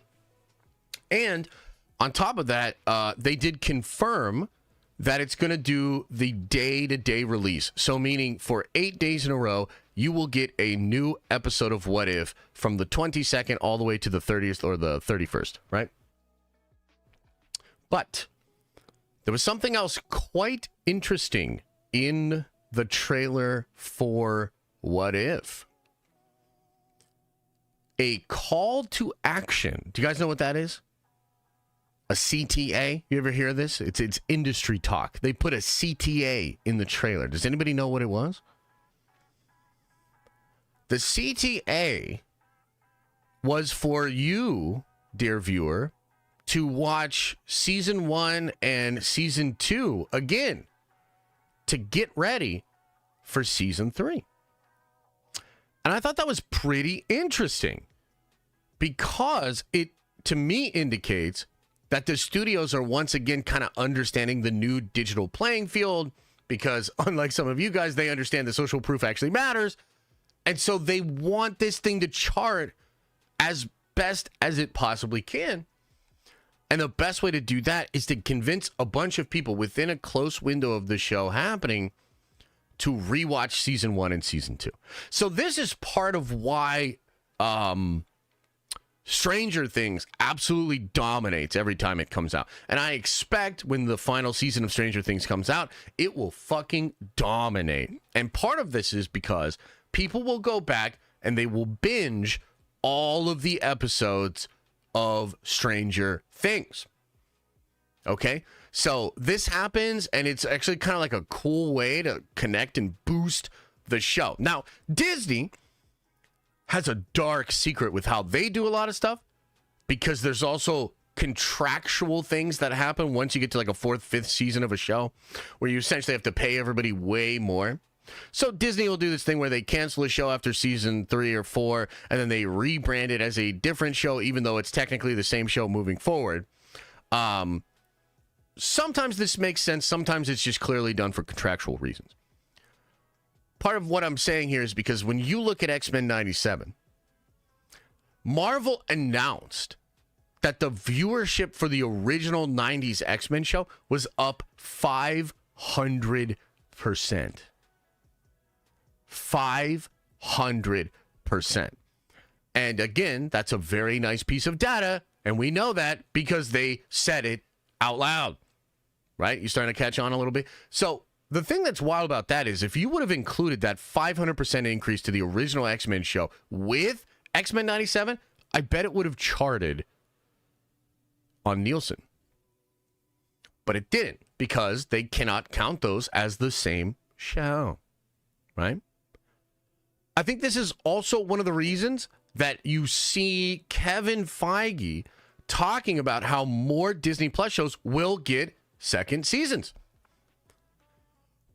And on top of that, they did confirm that it's going to do the day-to-day release. So meaning for 8 days in a row, you will get a new episode of What If from the 22nd all the way to the 30th or the 31st, right? But there was something else quite interesting in the trailer for What If. A call to action. Do you guys know what that is? A CTA? You ever hear this? It's industry talk. They put a CTA in the trailer. Does anybody know what it was? The CTA was for you, dear viewer, to watch season 1 and season 2 again to get ready for season 3. And I thought that was pretty interesting because it, to me, indicates that the studios are once again kind of understanding the new digital playing field because, unlike some of you guys, they understand the social proof actually matters. And so they want this thing to chart as best as it possibly can. And the best way to do that is to convince a bunch of people within a close window of the show happening to rewatch season 1 and season 2. So this is part of why Stranger Things absolutely dominates every time it comes out. And I expect when the final season of Stranger Things comes out, it will fucking dominate. And part of this is because people will go back and they will binge all of the episodes of Stranger Things. Okay? So this happens, and it's actually kind of like a cool way to connect and boost the show. Now, Disney has a dark secret with how they do a lot of stuff because there's also contractual things that happen once you get to like a 4th, 5th season of a show where you essentially have to pay everybody way more. So Disney will do this thing where they cancel a show after season 3 or 4, and then they rebrand it as a different show, even though it's technically the same show moving forward. Sometimes this makes sense. Sometimes it's just clearly done for contractual reasons. Part of what I'm saying here is because when you look at X-Men 97, Marvel announced that the viewership for the original 90s X-Men show was up 500%. 500%. And again, that's a very nice piece of data, and we know that because they said it out loud, right? You starting to catch on a little bit? So the thing that's wild about that is if you would have included that 500% increase to the original X-Men show with X-Men 97, I bet it would have charted on Nielsen. But it didn't because they cannot count those as the same show, right? I think this is also one of the reasons that you see Kevin Feige talking about how more Disney Plus shows will get second seasons.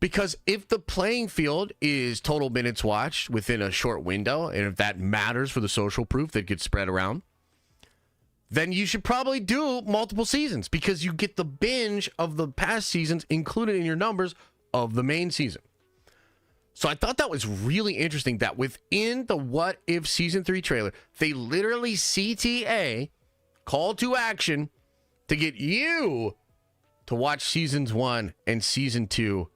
Because if the playing field is total minutes watched within a short window, and if that matters for the social proof that gets spread around, then you should probably do multiple seasons because you get the binge of the past seasons included in your numbers of the main season. So I thought that was really interesting that within the What If Season 3 trailer, they literally CTA, call to action, to get you to watch Seasons 1 and Season 2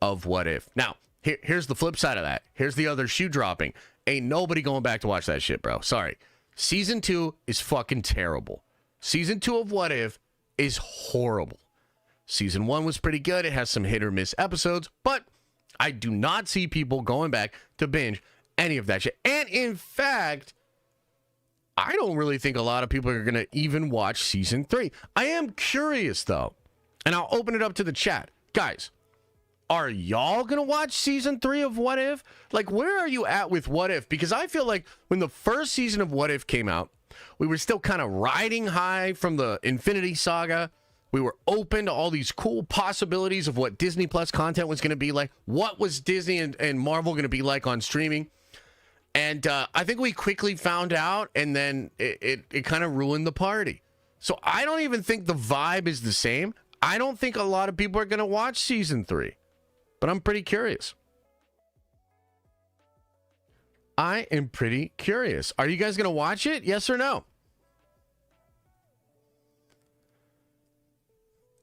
of What If. Now, here's the flip side of that. Here's the other shoe dropping. Ain't nobody going back to watch that shit, bro. Sorry. Season 2 is fucking terrible. Season 2 of What If is horrible. Season 1 was pretty good. It has some hit or miss episodes, but I do not see people going back to binge any of that shit. And in fact, I don't really think a lot of people are going to even watch Season 3. I am curious, though, and I'll open it up to the chat. Guys, are y'all going to watch Season 3 of What If? Like, where are you at with What If? Because I feel like when the first season of What If came out, we were still kind of riding high from the Infinity Saga. We were open to all these cool possibilities of what Disney Plus content was going to be like. What was Disney and Marvel going to be like on streaming? And I think we quickly found out, and then it kind of ruined the party. So I don't even think the vibe is the same. I don't think a lot of people are going to watch Season 3. But I'm pretty curious. I am pretty curious. Are you guys going to watch it? Yes or no?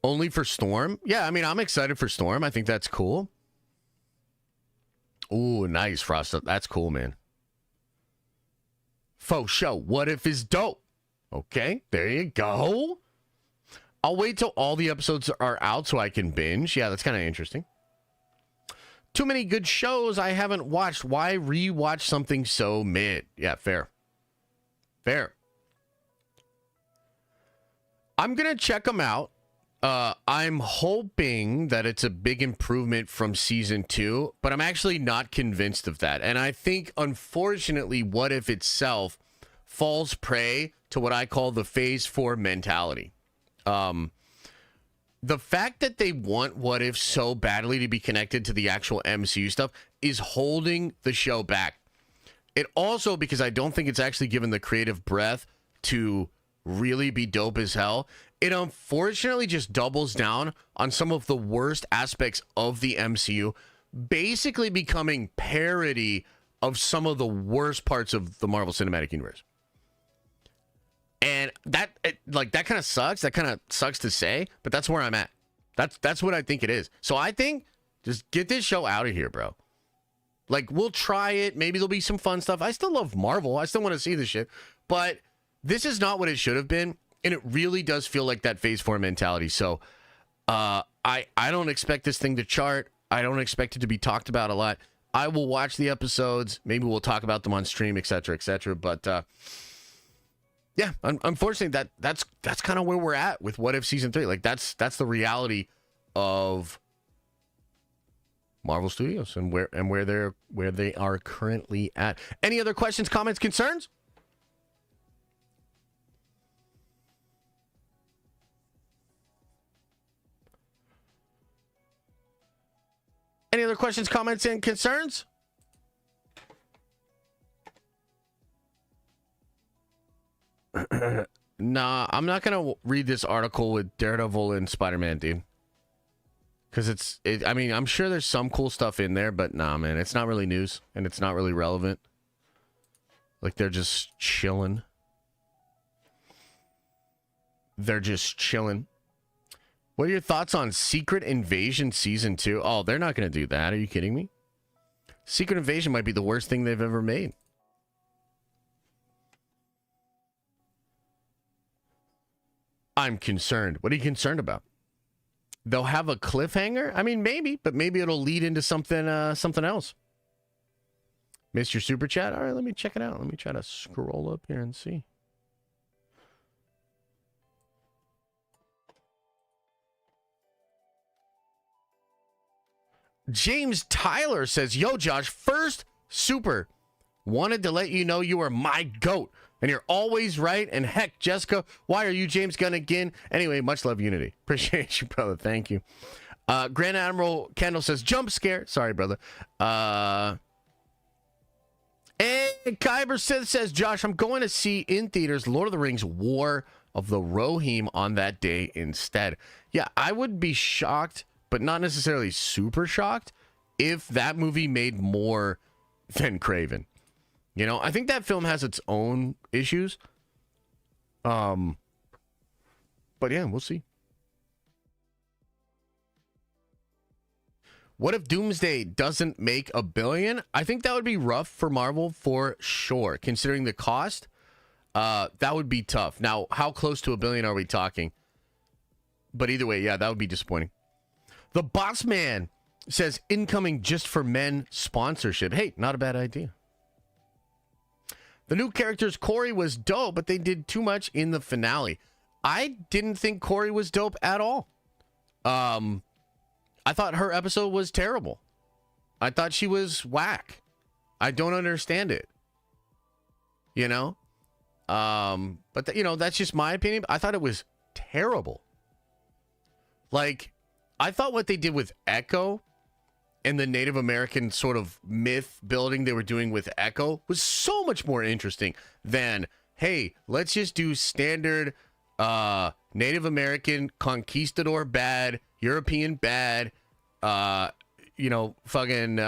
Only for Storm? Yeah, I mean, I'm excited for Storm. I think that's cool. Ooh, nice, Frost. That's cool, man. Faux show. What if is dope? Okay, there you go. I'll wait till all the episodes are out so I can binge. Yeah, that's kind of interesting. Too many good shows I haven't watched. Why rewatch something so mid? Yeah, fair. Fair. I'm going to check them out. I'm hoping that it's a big improvement from season 2, but I'm actually not convinced of that. And I think, unfortunately, What If itself falls prey to what I call the Phase 4 mentality. The fact that they want What If so badly to be connected to the actual MCU stuff is holding the show back. It also, because I don't think it's actually given the creative breath to really be dope as hell, it unfortunately just doubles down on some of the worst aspects of the MCU, basically becoming parody of some of the worst parts of the Marvel Cinematic Universe. And that kind of sucks. That kind of sucks to say, but that's where I'm at. That's what I think it is. So I think just get this show out of here, bro. Like, we'll try it. Maybe there'll be some fun stuff. I still love Marvel. I still want to see this shit. But this is not what it should have been. And it really does feel like that Phase 4 mentality. So I don't expect this thing to chart. I don't expect it to be talked about a lot. I will watch the episodes. Maybe we'll talk about them on stream, etc., etc. But yeah, unfortunately, that's kind of where we're at with What If Season 3. Like, that's the reality of Marvel Studios and where they are currently at. Any other questions, comments, concerns? Any other questions, comments, and concerns? Nah, I'm not gonna read this article with Daredevil and Spider-Man, dude. Because I mean, I'm sure there's some cool stuff in there, but nah, man, it's not really news and it's not really relevant. Like, they're just chilling. They're just chilling. What are your thoughts on Secret Invasion Season 2? Oh, they're not going to do that. Are you kidding me? Secret Invasion might be the worst thing they've ever made. I'm concerned. What are you concerned about? They'll have a cliffhanger? I mean, maybe, but maybe it'll lead into something else. Missed your super chat? All right, let me check it out. Let me try to scroll up here and see. James Tyler says, yo, Josh, first super. Wanted to let you know you are my GOAT. And you're always right. And heck, Jessica, why are you James Gunn again? Anyway, much love, Unity. Appreciate you, brother. Thank you. Grand Admiral Kendall says, jump scare. Sorry, brother. And Kyber says, Josh, I'm going to see in theaters Lord of the Rings War of the Rohirrim on that day instead. Yeah, I would be shocked, but not necessarily super shocked, if that movie made more than Kraven. You know, I think that film has its own issues. But yeah, we'll see. What if Doomsday doesn't make $1 billion? I think that would be rough for Marvel for sure. Considering the cost, that would be tough. Now, how close to $1 billion are we talking? But either way, yeah, that would be disappointing. The Boss Man says, incoming Just for Men sponsorship. Hey, not a bad idea. The new character's Corey was dope, but they did too much in the finale. I didn't think Corey was dope at all. I thought her episode was terrible. I thought she was whack. I don't understand it. You know? But that's just my opinion. I thought it was terrible. Like, I thought what they did with Echo and the Native American sort of myth building they were doing with Echo was so much more interesting than, hey, let's just do standard Native American conquistador bad, European bad, fucking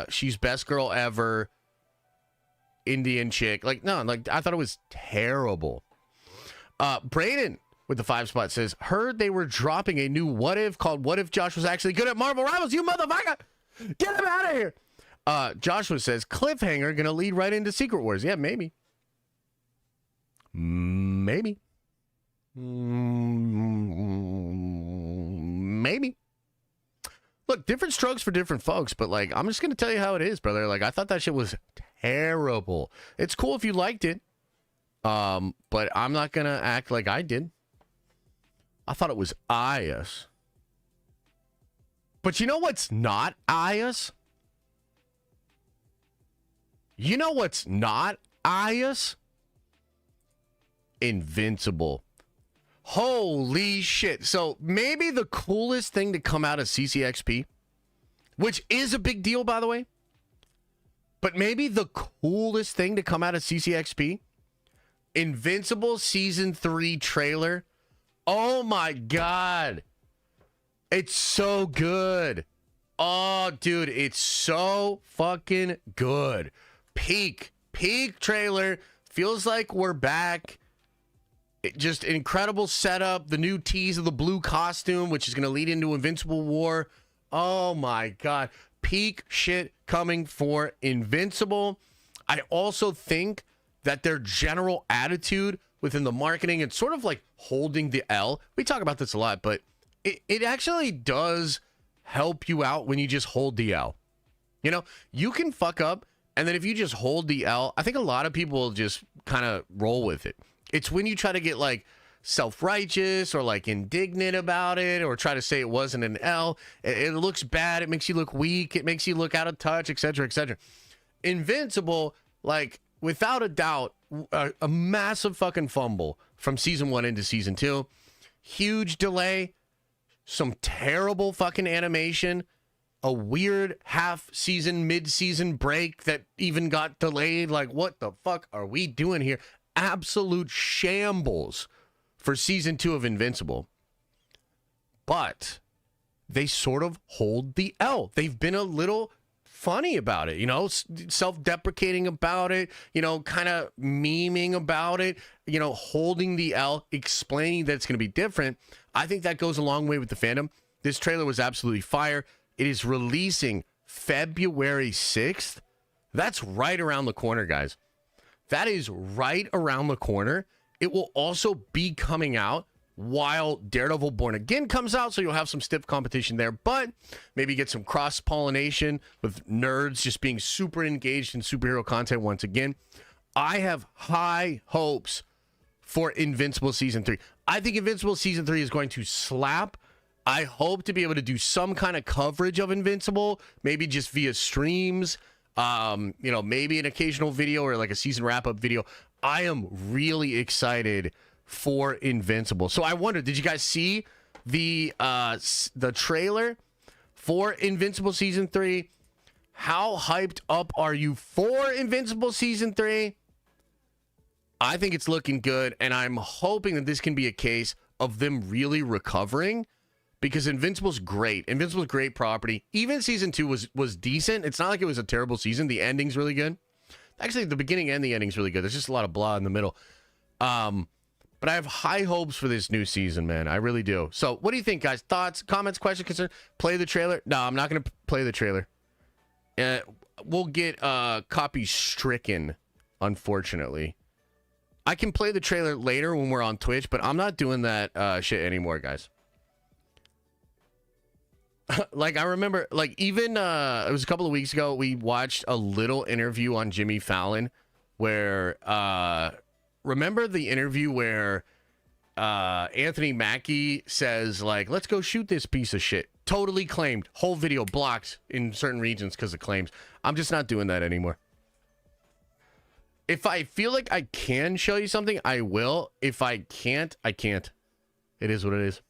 she's best girl ever, Indian chick. Like, no, like, I thought it was terrible. Brayden with the 5 spot says, heard they were dropping a new What If called What If Josh Was Actually Good at Marvel Rivals, you motherfucker! Get him out of here! Joshua says, cliffhanger gonna lead right into Secret Wars. Yeah, maybe. Maybe. Maybe. Look, different strokes for different folks, but like, I'm just gonna tell you how it is, brother. Like, I thought that shit was terrible. It's cool if you liked it, but I'm not gonna act like I did. I thought it was IS. But you know what's not IS? You know what's not IS? Invincible. Holy shit. So maybe the coolest thing to come out of CCXP, which is a big deal, by the way, but maybe the coolest thing to come out of CCXP, Invincible Season 3 trailer. Oh my God. It's so good. Oh, dude, it's so fucking good. Peak trailer. Feels like we're back. Just incredible setup. The new tease of the blue costume, which is going to lead into Invincible War. Oh my God. Peak shit coming for Invincible. I also think that their general attitude within the marketing and sort of like holding the L. We talk about this a lot, but it actually does help you out when you just hold the L. You know, you can fuck up, and then if you just hold the L, I think a lot of people just kind of roll with it. It's when you try to get like self-righteous or like indignant about it or try to say it wasn't an L. It looks bad. It makes you look weak. It makes you look out of touch, etc., etc. Invincible, like without a doubt, a massive fucking fumble from season 1 into season 2. Huge delay. Some terrible fucking animation. A weird half-season, mid-season break that even got delayed. Like, what the fuck are we doing here? Absolute shambles for season 2 of Invincible. But they sort of hold the L. They've been a little funny about it, you know, self-deprecating about it, you know, kind of memeing about it, you know, holding the L, explaining that it's going to be different. I think that goes a long way with the fandom. This trailer was absolutely fire. It is releasing February 6th. That's right around the corner, guys. That is right around the corner. It will also be coming out while Daredevil Born Again comes out, so you'll have some stiff competition there, but maybe get some cross-pollination with nerds just being super engaged in superhero content once again. I have high hopes for Invincible Season 3. I think Invincible Season 3 is going to slap. I hope to be able to do some kind of coverage of Invincible, maybe just via streams, you know, maybe an occasional video or like a season wrap-up video. I am really excited for Invincible. So I wonder, did you guys see the trailer for Invincible Season 3? How hyped up are you for Invincible Season 3? I think it's looking good, and I'm hoping that this can be a case of them really recovering, because Invincible's great. Invincible's great property. Even Season 2 was decent. It's not like it was a terrible season. The ending's really good. Actually, the beginning and the ending's really good. There's just a lot of blah in the middle. But I have high hopes for this new season, man. I really do. So what do you think, guys? Thoughts, comments, questions, concern? Play the trailer? No, I'm not going to play the trailer. We'll get copy stricken, unfortunately. I can play the trailer later when we're on Twitch, but I'm not doing that shit anymore, guys. Like, I remember, like, even it was a couple of weeks ago, we watched a little interview on Jimmy Fallon where remember the interview where Anthony Mackie says, like, let's go shoot this piece of shit. Totally claimed. Whole video blocked in certain regions because of claims. I'm just not doing that anymore. If I feel like I can show you something, I will. If I can't, I can't. It is what it is.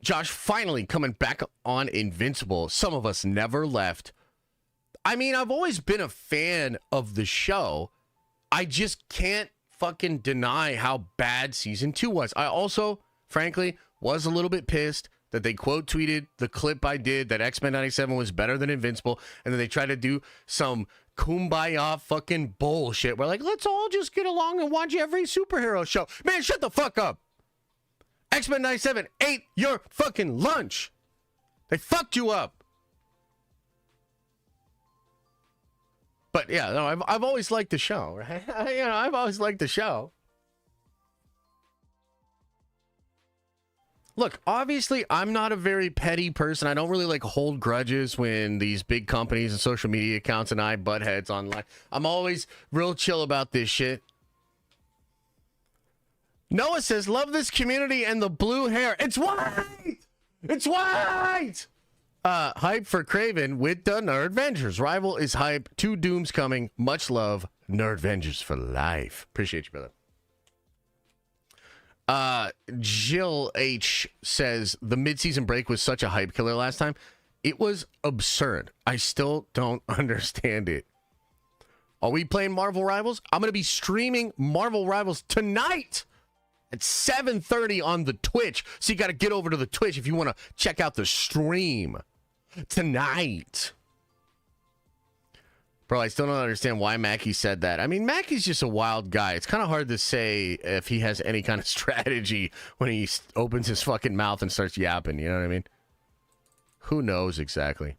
Josh finally coming back on Invincible. Some of us never left. I mean, I've always been a fan of the show. I just can't fucking deny how bad season 2 was. I also, frankly, was a little bit pissed that they quote tweeted the clip I did that X-Men 97 was better than Invincible, and then they tried to do some kumbaya fucking bullshit. We're like, let's all just get along and watch every superhero show. Man, shut the fuck up. X-Men 97 ate your fucking lunch. They fucked you up. But yeah, no, I've always liked the show, right? I've always liked the show. Look, obviously, I'm not a very petty person. I don't really like hold grudges when these big companies and social media accounts and I butt heads online. I'm always real chill about this shit. Noah says, love this community and the blue hair. It's white! It's white! Hype for Kraven with the Nerdvengers. Rival is hype. 2 Dooms coming. Much love. Nerdvengers for life. Appreciate you, brother. Jill H says the mid-season break was such a hype killer last time. It was absurd. I still don't understand it. Are we playing Marvel Rivals? I'm going to be streaming Marvel Rivals tonight at 7:30 on the Twitch. So you got to get over to the Twitch if you want to check out the stream tonight. Bro, I still don't understand why Mackie said that. I mean, Mackie's just a wild guy. It's kind of hard to say if he has any kind of strategy when he opens his fucking mouth and starts yapping. You know what I mean? Who knows exactly?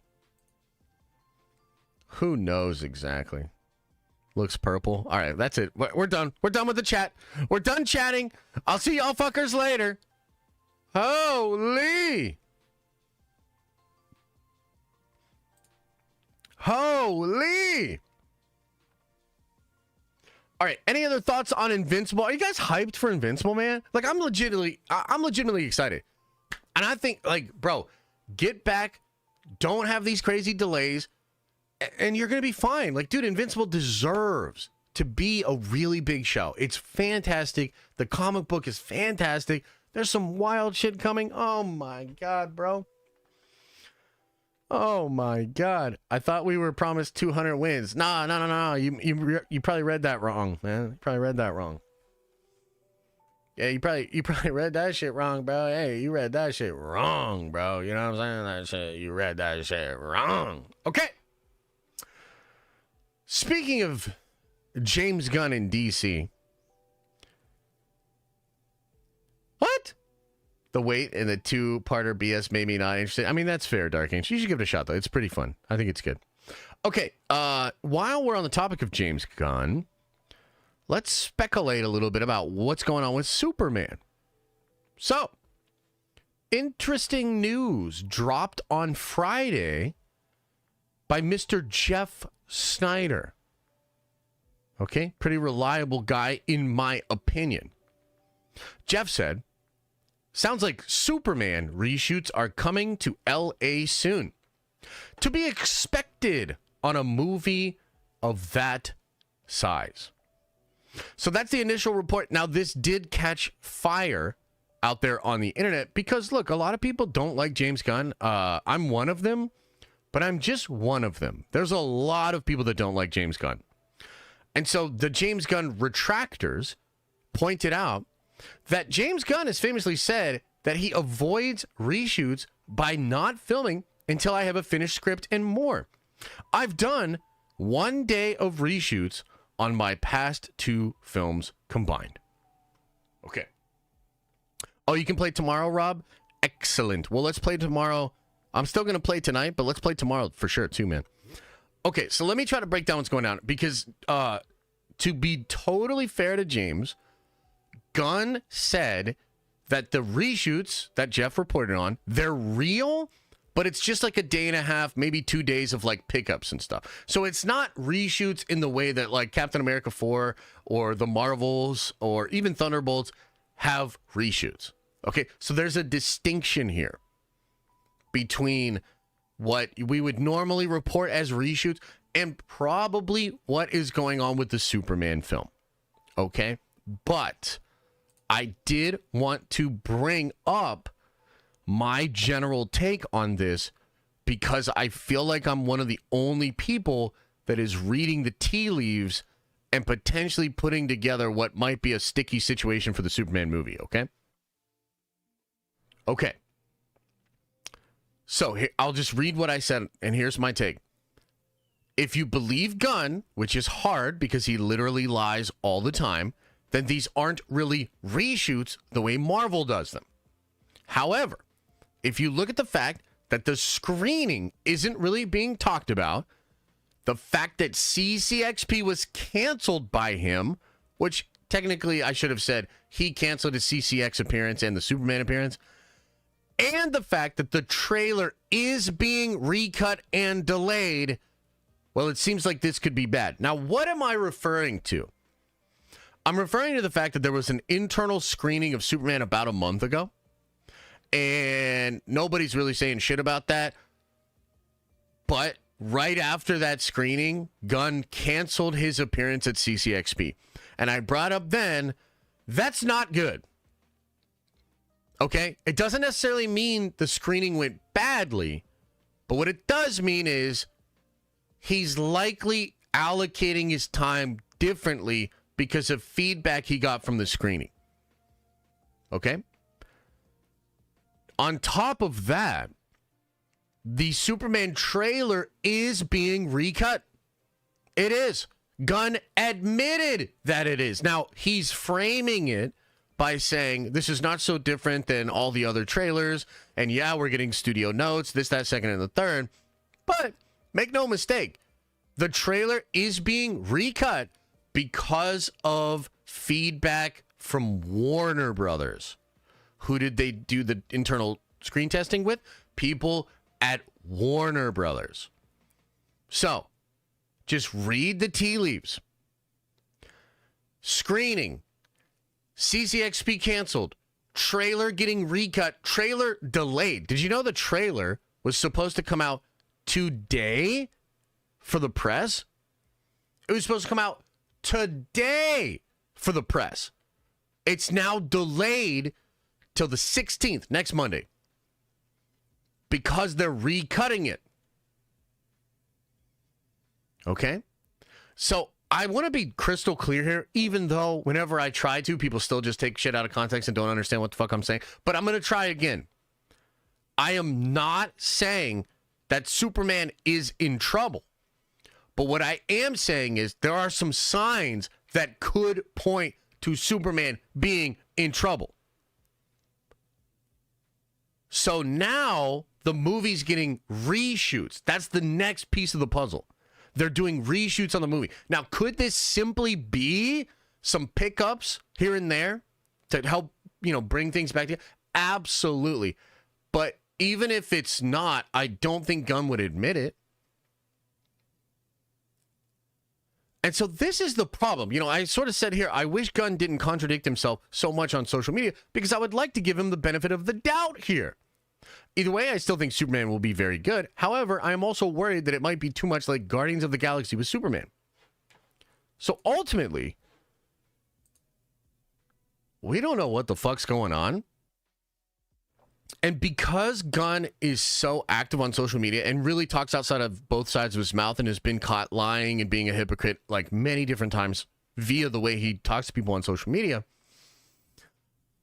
Who knows exactly? Looks purple. All right, that's it. We're done. We're done with the chat. We're done chatting. I'll see y'all fuckers later. Holy. Holy. All right, any other thoughts on Invincible? Are you guys hyped for Invincible, man? Like, I'm legitimately excited. And I think, like, bro, get back. Don't have these crazy delays. And you're going to be fine. Like, dude, Invincible deserves to be a really big show. It's fantastic. The comic book is fantastic. There's some wild shit coming. Oh, my God, bro. Oh, my God. I thought we were promised 200 wins. No. You probably read that wrong, man. You probably read that wrong. Yeah, you probably read that shit wrong, bro. Hey, you read that shit wrong, bro. You know what I'm saying? You read that shit wrong. Okay. Speaking of James Gunn in DC. What? The wait and the 2-parter BS made me not interested. I mean, that's fair, Dark Age. You should give it a shot, though. It's pretty fun. I think it's good. Okay, while we're on the topic of James Gunn, let's speculate a little bit about what's going on with Superman. So, interesting news dropped on Friday by Mr. Jeff Snyder. Okay, pretty reliable guy in my opinion. Jeff said, sounds like Superman reshoots are coming to LA soon. To be expected on a movie of that size. So that's the initial report. Now, this did catch fire out there on the internet because, look, a lot of people don't like James Gunn. I'm one of them, but I'm just one of them. There's a lot of people that don't like James Gunn. And so the James Gunn retractors pointed out that James Gunn has famously said that he avoids reshoots by not filming until I have a finished script and more. I've done 1 day of reshoots on my past 2 films combined. Okay. Oh, you can play tomorrow, Rob? Excellent. Well, let's play tomorrow. I'm still going to play tonight, but let's play tomorrow for sure too, man. Okay, so let me try to break down what's going on because to be totally fair to James, Gunn said that the reshoots that Jeff reported on, they're real, but it's just like a day and a half, maybe 2 days of like pickups and stuff. So it's not reshoots in the way that like Captain America 4 or the Marvels or even Thunderbolts have reshoots. Okay, so there's a distinction here between what we would normally report as reshoots and probably what is going on with the Superman film. Okay, but I did want to bring up my general take on this because I feel like I'm one of the only people that is reading the tea leaves and potentially putting together what might be a sticky situation for the Superman movie, okay? Okay. So here, I'll just read what I said, and here's my take. if you believe Gunn, which is hard because he literally lies all the time, then these aren't really reshoots the way Marvel does them. However, if you look at the fact that the screening isn't really being talked about, the fact that CCXP was canceled by him, which technically I should have said he canceled his CCX appearance and the Superman appearance, and the fact that the trailer is being recut and delayed, well, it seems like this could be bad. Now, what am I referring to? I'm referring to the fact that there was an internal screening of Superman about a month ago, and nobody's really saying shit about that. But right after that screening, Gunn canceled his appearance at CCXP. And I brought up then, that's not good. Okay? It doesn't necessarily mean the screening went badly, but what it does mean is he's likely allocating his time differently because of feedback he got from the screening. Okay? On top of that, the Superman trailer is being recut. It is. Gunn admitted that it is. Now, he's framing it by saying this is not so different than all the other trailers. And yeah, we're getting studio notes, this, that, second, and the third. But make no mistake, the trailer is being recut because of feedback from Warner Brothers. Who did they do the internal screen testing with? People at Warner Brothers. So, just read the tea leaves. Screening. CCXP canceled. Trailer getting recut. Trailer delayed. Did you know the trailer was supposed to come out today for the press? It was supposed to come out today for the press. It's now delayed till the 16th, next Monday, because they're recutting it. Okay? So I want to be crystal clear here, even though whenever I try to, people still just take shit out of context and don't understand what the fuck I'm saying. But I'm going to try again. I am not saying that Superman is in trouble. But what I am saying is there are some signs that could point to Superman being in trouble. So now the movie's getting reshoots. That's the next piece of the puzzle. They're doing reshoots on the movie. Now, could this simply be some pickups here and there to help, bring things back to you? Absolutely. But even if it's not, I don't think Gunn would admit it. And so this is the problem. I sort of said here, I wish Gunn didn't contradict himself so much on social media because I would like to give him the benefit of the doubt here. Either way, I still think Superman will be very good. However, I am also worried that it might be too much like Guardians of the Galaxy with Superman. So ultimately, we don't know what the fuck's going on. And because Gunn is so active on social media and really talks outside of both sides of his mouth and has been caught lying and being a hypocrite like many different times via the way he talks to people on social media,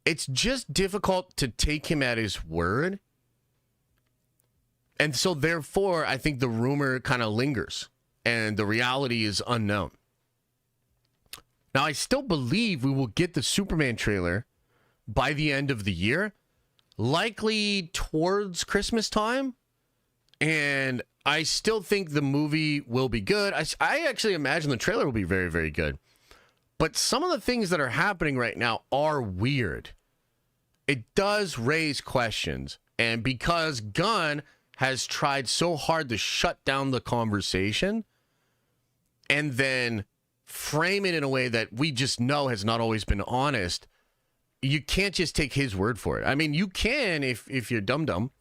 it's just difficult to take him at his word. And so therefore, I think the rumor kind of lingers and the reality is unknown. Now, I still believe we will get the Superman trailer by the end of the year, likely towards Christmas time. And I still think the movie will be good. I actually imagine the trailer will be very, very good. But some of the things that are happening right now are weird. It does raise questions. And because Gunn has tried so hard to shut down the conversation and then frame it in a way that we just know has not always been honest, you can't just take his word for it. I mean, you can if you're dumb.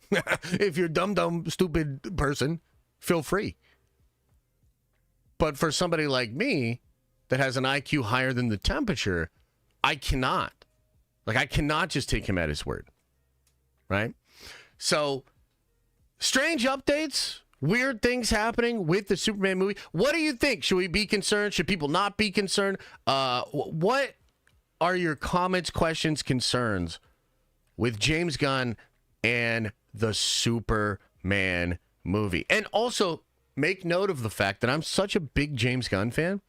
If you're dumb, stupid person, feel free. But for somebody like me that has an IQ higher than the temperature, I cannot. I cannot just take him at his word. Right? So, strange updates, weird things happening with the Superman movie. What do you think? Should we be concerned? Should people not be concerned? What are your comments, questions, concerns with James Gunn and the Superman movie? And also, make note of the fact that I'm such a big James Gunn fan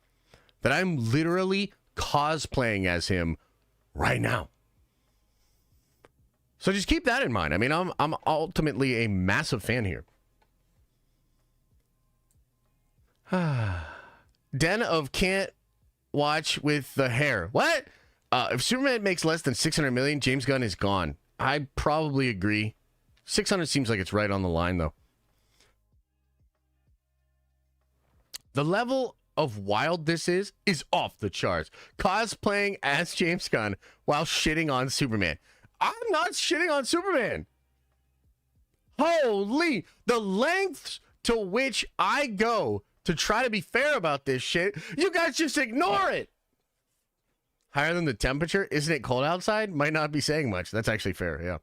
that I'm literally cosplaying as him right now. So just keep that in mind. I mean, I'm ultimately a massive fan here. Den of can't watch with the hair. What? If Superman makes less than 600 million, James Gunn is gone. I probably agree. 600 seems like it's right on the line, though. The level of wild this is off the charts. Cosplaying as James Gunn while shitting on Superman. I'm not shitting on Superman. Holy, the lengths to which I go to try to be fair about this shit, you guys just ignore it. Higher than the temperature? Isn't it cold outside? Might not be saying much. That's actually fair, yeah.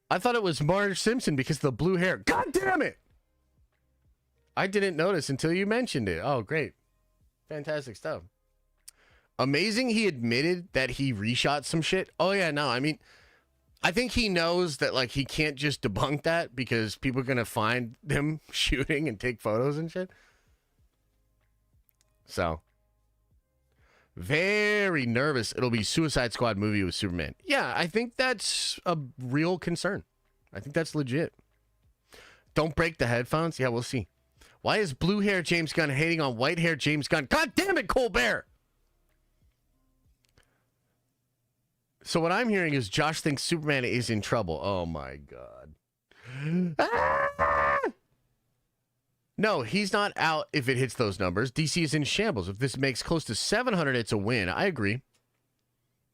I thought it was Marge Simpson because of the blue hair. God damn it! I didn't notice until you mentioned it. Oh, great. Fantastic stuff. Amazing he admitted that he reshot some shit. Oh, yeah, no, I mean, I think he knows that, like, he can't just debunk that because people are going to find them shooting and take photos and shit. So, very nervous it'll be Suicide Squad movie with Superman. Yeah, I think that's a real concern. I think that's legit. Don't break the headphones? Yeah, we'll see. Why is blue hair James Gunn hating on white hair James Gunn? God damn it, Colbert! So what I'm hearing is Josh thinks Superman is in trouble. Oh my God. Ah! No, he's not out if it hits those numbers. DC is in shambles. If this makes close to 700, it's a win. I agree.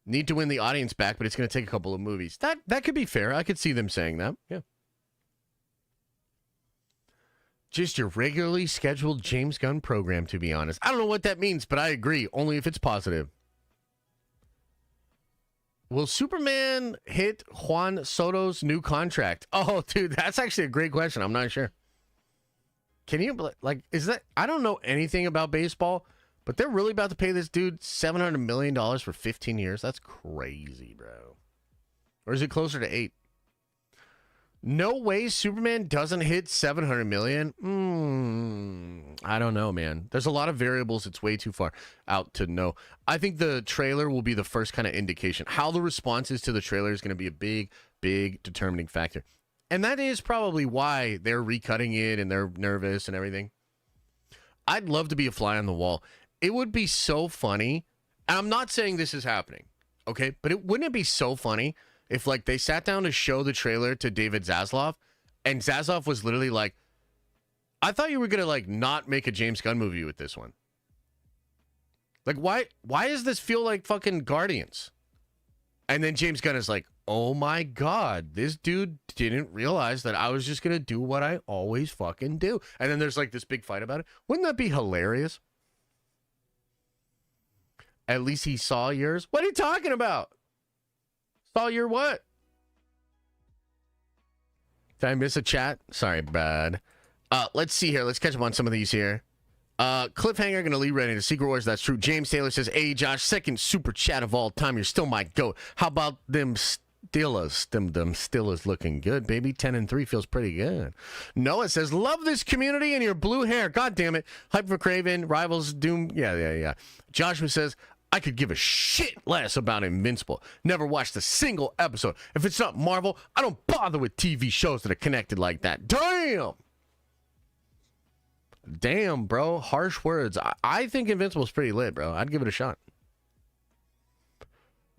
Need to win the audience back, but it's going to take a couple of movies. That could be fair. I could see them saying that. Yeah. Just your regularly scheduled James Gunn program, to be honest. I don't know what that means, but I agree. Only if it's positive. Will Superman hit Juan Soto's new contract? Oh, dude, that's actually a great question. I'm not sure. Can you, like, is that, I don't know anything about baseball, but they're really about to pay this dude $700 million for 15 years? That's crazy, bro. Or is it closer to 8? No way Superman doesn't hit 700 million? I don't know, man. There's a lot of variables. It's way too far out to know. I think the trailer will be the first kind of indication. How the response is to the trailer is going to be a big, big determining factor. And that is probably why they're recutting it and they're nervous and everything. I'd love to be a fly on the wall. It would be so funny. And I'm not saying this is happening, okay? But wouldn't it be so funny if, like, they sat down to show the trailer to David Zaslav, and Zaslav was literally like, I thought you were going to, like, not make a James Gunn movie with this one. Like, why does this feel like fucking Guardians? And then James Gunn is like, oh my God, this dude didn't realize that I was just going to do what I always fucking do. And then there's, like, this big fight about it. Wouldn't that be hilarious? At least he saw yours. What are you talking about? Saw your what? Did I miss a chat? Sorry, bad. Let's see here. Let's catch up on some of these here. Cliffhanger gonna lead right into Secret Wars. That's true. James Taylor says, hey, Josh, second super chat of all time. You're still my goat. How about them Steelers? Them Steelers looking good, baby. 10-3 feels pretty good. Noah says, love this community and your blue hair. God damn it. Hype for Kraven. Rivals Doom. Yeah. Joshua says, I could give a shit less about Invincible. Never watched a single episode. If it's not Marvel, I don't bother with TV shows that are connected like that. Damn, bro. Harsh words. I think Invincible's pretty lit, bro. I'd give it a shot.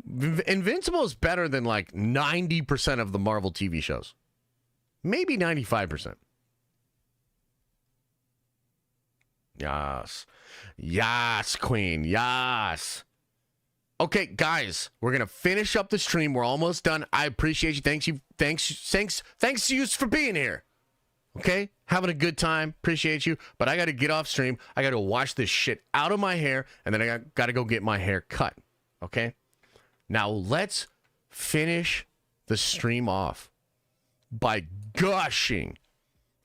Invincible is better than like 90% of the Marvel TV shows. Maybe 95%. Yes, Queen. Yes. Okay, guys, we're gonna finish up the stream. We're almost done. I appreciate you. Thanks you for being here. Okay, having a good time. Appreciate you. But I got to get off stream. I got to wash this shit out of my hair, and then I got to go get my hair cut. Okay. Now let's finish the stream off by gushing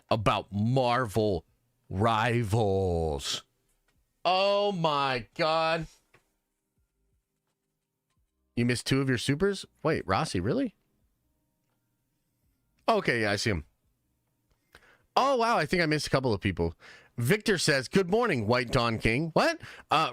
about Marvel Rivals. Oh my God. You missed 2 of your supers? Wait, Rossi, really? Okay, yeah, I see him. Oh, wow. I think I missed a couple of people. Victor says, good morning, White Dawn King. What?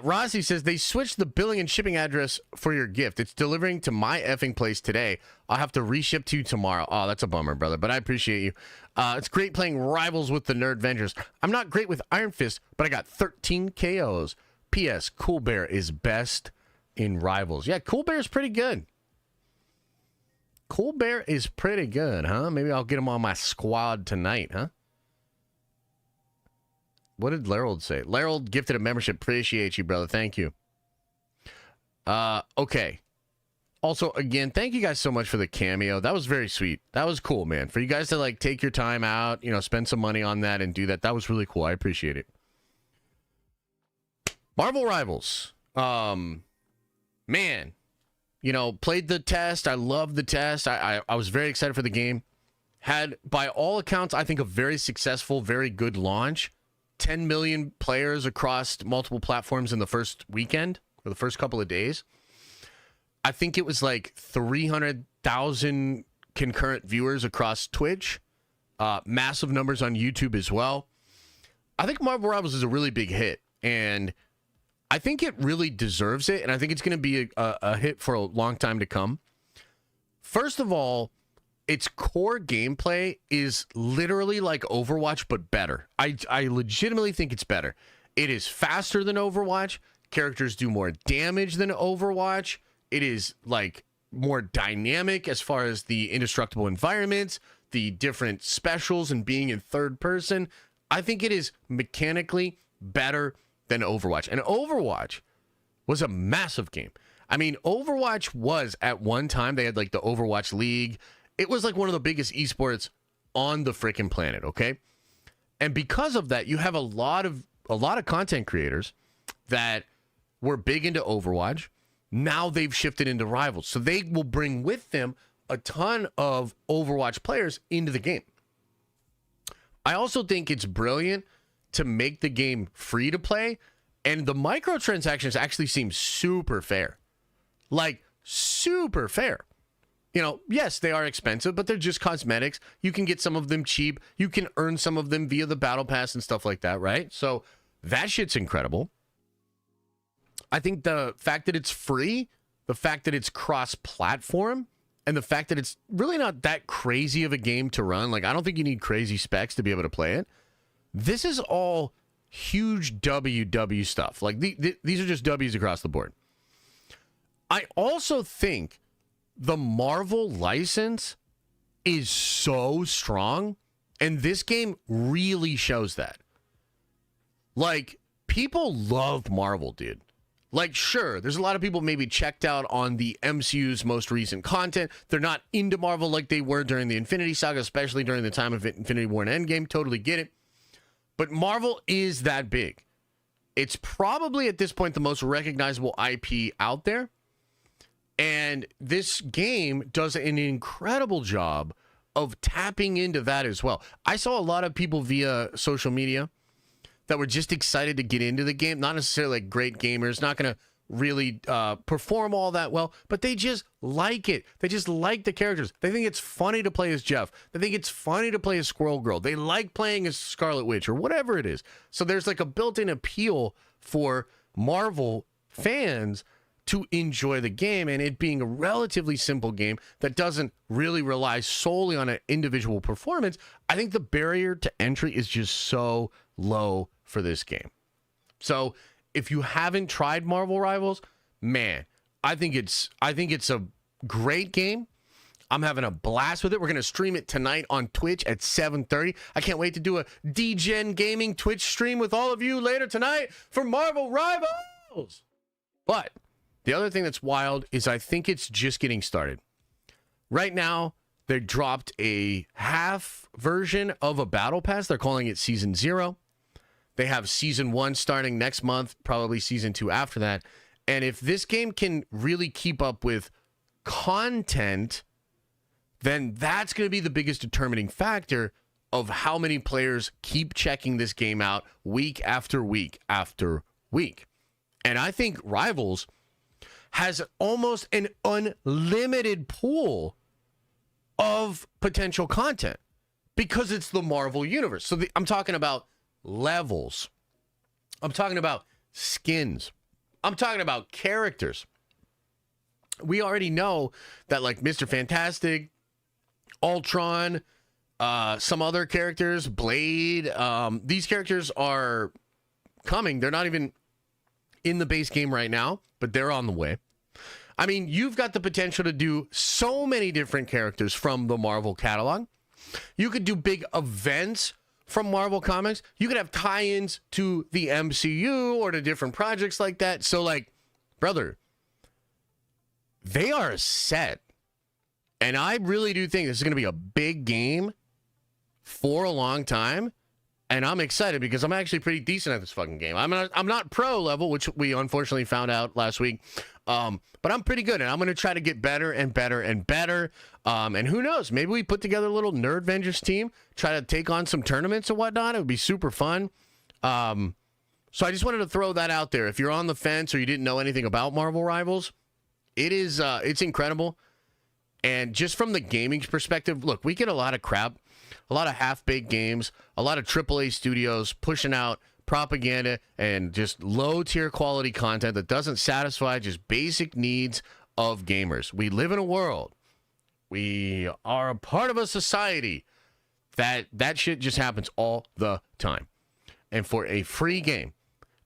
Rossi says, they switched the billing and shipping address for your gift. It's delivering to my effing place today. I'll have to reship to you tomorrow. Oh, that's a bummer, brother, but I appreciate you. It's great playing Rivals with the Nerd Vengers. I'm not great with Iron Fist, but I got 13 KOs. P.S. Cool Bear is best in Rivals. Yeah, Cool Bear is pretty good. Cool Bear is pretty good, huh? Maybe I'll get him on my squad tonight, huh? What did Larold say? Larold gifted a membership. Appreciate you, brother. Thank you. Okay. Also, again, thank you guys so much for the cameo. That was very sweet. That was cool, man. For you guys to, like, take your time out, you know, spend some money on that and do that. That was really cool. I appreciate it. Marvel Rivals. Man. You know, played the test. I loved the test. I was very excited for the game. Had, by all accounts, I think a very successful, very good launch. 10 million players across multiple platforms in the first weekend, or the first couple of days. I think it was like 300,000 concurrent viewers across Twitch. Massive numbers on YouTube as well. I think Marvel Rivals is a really big hit, and I think it really deserves it, and I think it's going to be a hit for a long time to come. First of all, its core gameplay is literally like Overwatch, but better. I legitimately think it's better. It is faster than Overwatch. Characters do more damage than Overwatch. It is like more dynamic as far as the indestructible environments, the different specials, and being in third person. I think it is mechanically better than Overwatch. And Overwatch was a massive game. I mean, Overwatch was at one time, they had like the Overwatch League. It was like one of the biggest esports on the freaking planet, okay? And because of that, you have a lot of content creators that were big into Overwatch. Now they've shifted into Rivals. So they will bring with them a ton of Overwatch players into the game. I also think it's brilliant to make the game free to play, and the microtransactions actually seem super fair. Like, super fair. You know, yes, they are expensive, but they're just cosmetics. You can get some of them cheap. You can earn some of them via the Battle Pass and stuff like that, right? So that shit's incredible. I think the fact that it's free, the fact that it's cross-platform, and the fact that it's really not that crazy of a game to run. Like, I don't think you need crazy specs to be able to play it. This is all huge W stuff. Like, these are just W's across the board. I also think the Marvel license is so strong, and this game really shows that. Like, people love Marvel, dude. Like, sure, there's a lot of people maybe checked out on the MCU's most recent content. They're not into Marvel like they were during the Infinity Saga, especially during the time of Infinity War and Endgame. Totally get it. But Marvel is that big. It's probably, at this point, the most recognizable IP out there. And this game does an incredible job of tapping into that as well. I saw a lot of people via social media that were just excited to get into the game. Not necessarily like great gamers, not going to really perform all that well, but they just like it. They just like the characters. They think it's funny to play as Jeff. They think it's funny to play as Squirrel Girl. They like playing as Scarlet Witch or whatever it is. So there's like a built-in appeal for Marvel fans to enjoy the game, and it being a relatively simple game that doesn't really rely solely on an individual performance. I think the barrier to entry is just so low for this game. So if you haven't tried Marvel Rivals, man, I think it's a great game. I'm having a blast with it. We're going to stream it tonight on Twitch at 7:30. I can't wait to do a D-Gen Gaming Twitch stream with all of you later tonight for Marvel Rivals. But the other thing that's wild is I think it's just getting started. Right now, they dropped a half version of a Battle Pass. They're calling it Season 0. They have Season 1 starting next month, probably Season 2 after that. And if this game can really keep up with content, then that's going to be the biggest determining factor of how many players keep checking this game out week after week after week. And I think Rivals has almost an unlimited pool of potential content because it's the Marvel Universe. So I'm talking about levels. I'm talking about skins. I'm talking about characters. We already know that, like, Mr. Fantastic, Ultron, some other characters, Blade, these characters are coming. They're not even in the base game right now, but they're on the way. I mean, you've got the potential to do so many different characters from the Marvel catalog. You could do big events from Marvel Comics. You could have tie-ins to the MCU or to different projects like that. So, like, brother, they are set. And I really do think this is going to be a big game for a long time. And I'm excited because I'm actually pretty decent at this fucking game. I'm not pro level, which we unfortunately found out last week. But I'm pretty good, and I'm going to try to get better and better and better. And who knows? Maybe we put together a little Nerd Vengers team, try to take on some tournaments and whatnot. It would be super fun. So I just wanted to throw that out there. If you're on the fence or you didn't know anything about Marvel Rivals, it's incredible. And just from the gaming perspective, look, we get a lot of crap, a lot of half-baked games, a lot of AAA studios pushing out propaganda and just low-tier quality content that doesn't satisfy just basic needs of gamers. We live in a world. We are a part of a society that shit just happens all the time. And for a free game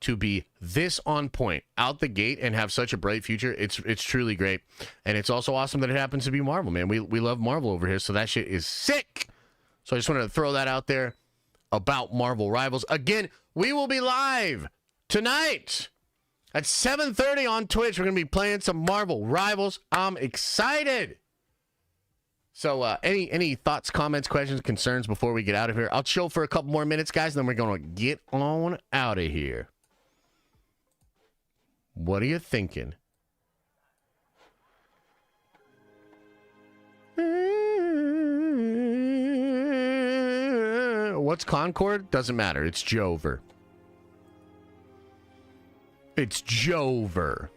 to be this on point out the gate and have such a bright future, it's truly great. And it's also awesome that it happens to be Marvel, man. We love Marvel over here, so that shit is sick. So I just wanted to throw that out there about Marvel Rivals. Again, we will be live tonight at 7:30 on Twitch. We're going to be playing some Marvel Rivals. I'm excited. So any thoughts, comments, questions, concerns before we get out of here? I'll chill for a couple more minutes, guys, and then we're going to get on out of here. What are you thinking? What's Concord? Doesn't matter. It's Jover. It's Jover.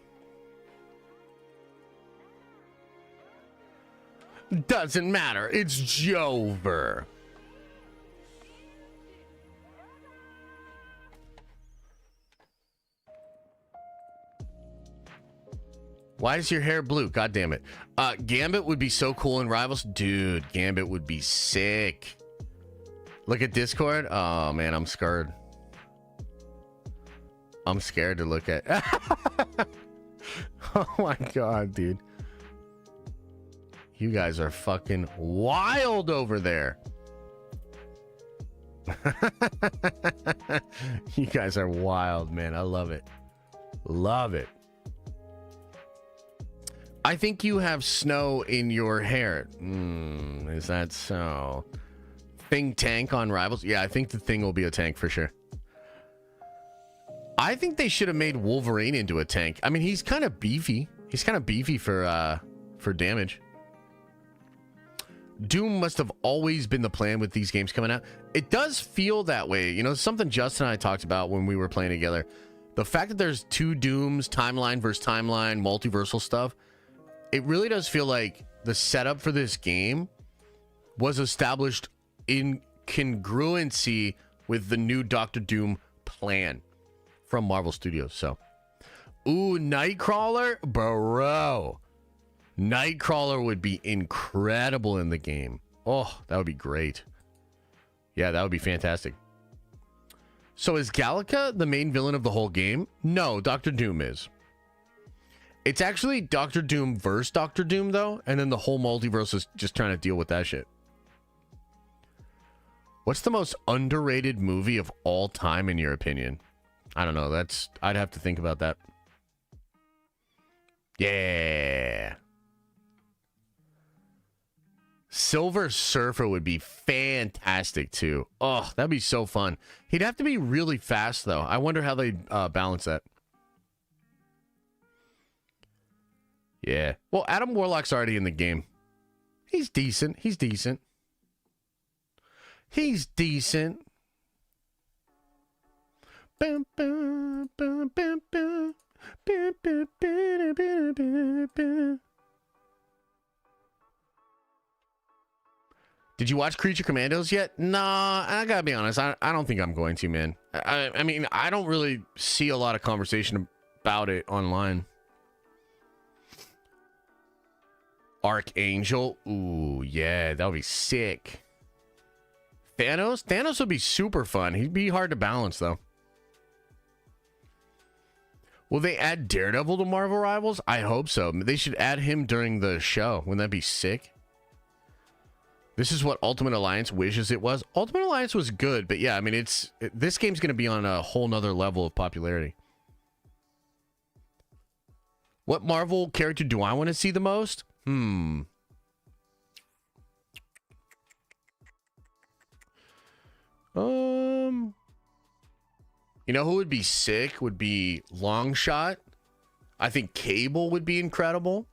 Doesn't matter. It's Jover. Why is your hair blue? God damn it. Gambit would be so cool in Rivals. Dude, Gambit would be sick. Look at Discord. Oh, man, I'm scared. I'm scared to look at. Oh, my God, dude. You guys are fucking wild over there. You guys are wild, man. I love it. Love it. I think you have snow in your hair. Is that so? Thing tank on Rivals? Yeah, I think the thing will be a tank for sure. I think they should have made Wolverine into a tank. I mean, he's kind of beefy. He's kind of beefy for damage. Doom must have always been the plan with these games coming out. It does feel that way. You know, something Justin and I talked about when we were playing together. The fact that there's two Dooms, timeline versus timeline, multiversal stuff, it really does feel like the setup for this game was established in congruency with the new Doctor Doom plan from Marvel Studios. So, ooh, Nightcrawler, bro. Nightcrawler would be incredible in the game. Oh, that would be great. Yeah, that would be fantastic. So is Gallica the main villain of the whole game? No, Doctor Doom is. It's actually Doctor Doom versus Doctor Doom, though, and then the whole multiverse is just trying to deal with that shit. What's the most underrated movie of all time, in your opinion? I don't know. I'd have to think about that. Yeah. Silver Surfer would be fantastic, too. Oh, that'd be so fun. He'd have to be really fast, though. I wonder how they balance that. Yeah. Well, Adam Warlock's already in the game. He's decent. He's decent. He's decent. Did you watch Creature Commandos yet? Nah, I gotta be honest. I don't think I'm going to, man. I mean, I don't really see a lot of conversation about it online. Archangel. Ooh, yeah, that would be sick. Thanos? Thanos would be super fun. He'd be hard to balance, though. Will they add Daredevil to Marvel Rivals? I hope so. They should add him during the show. Wouldn't that be sick? This is what Ultimate Alliance wishes it was. Ultimate Alliance was good, but yeah, I mean, this game's going to be on a whole nother level of popularity. What Marvel character do I want to see the most? You know who would be sick? Would be Longshot. I think Cable would be incredible.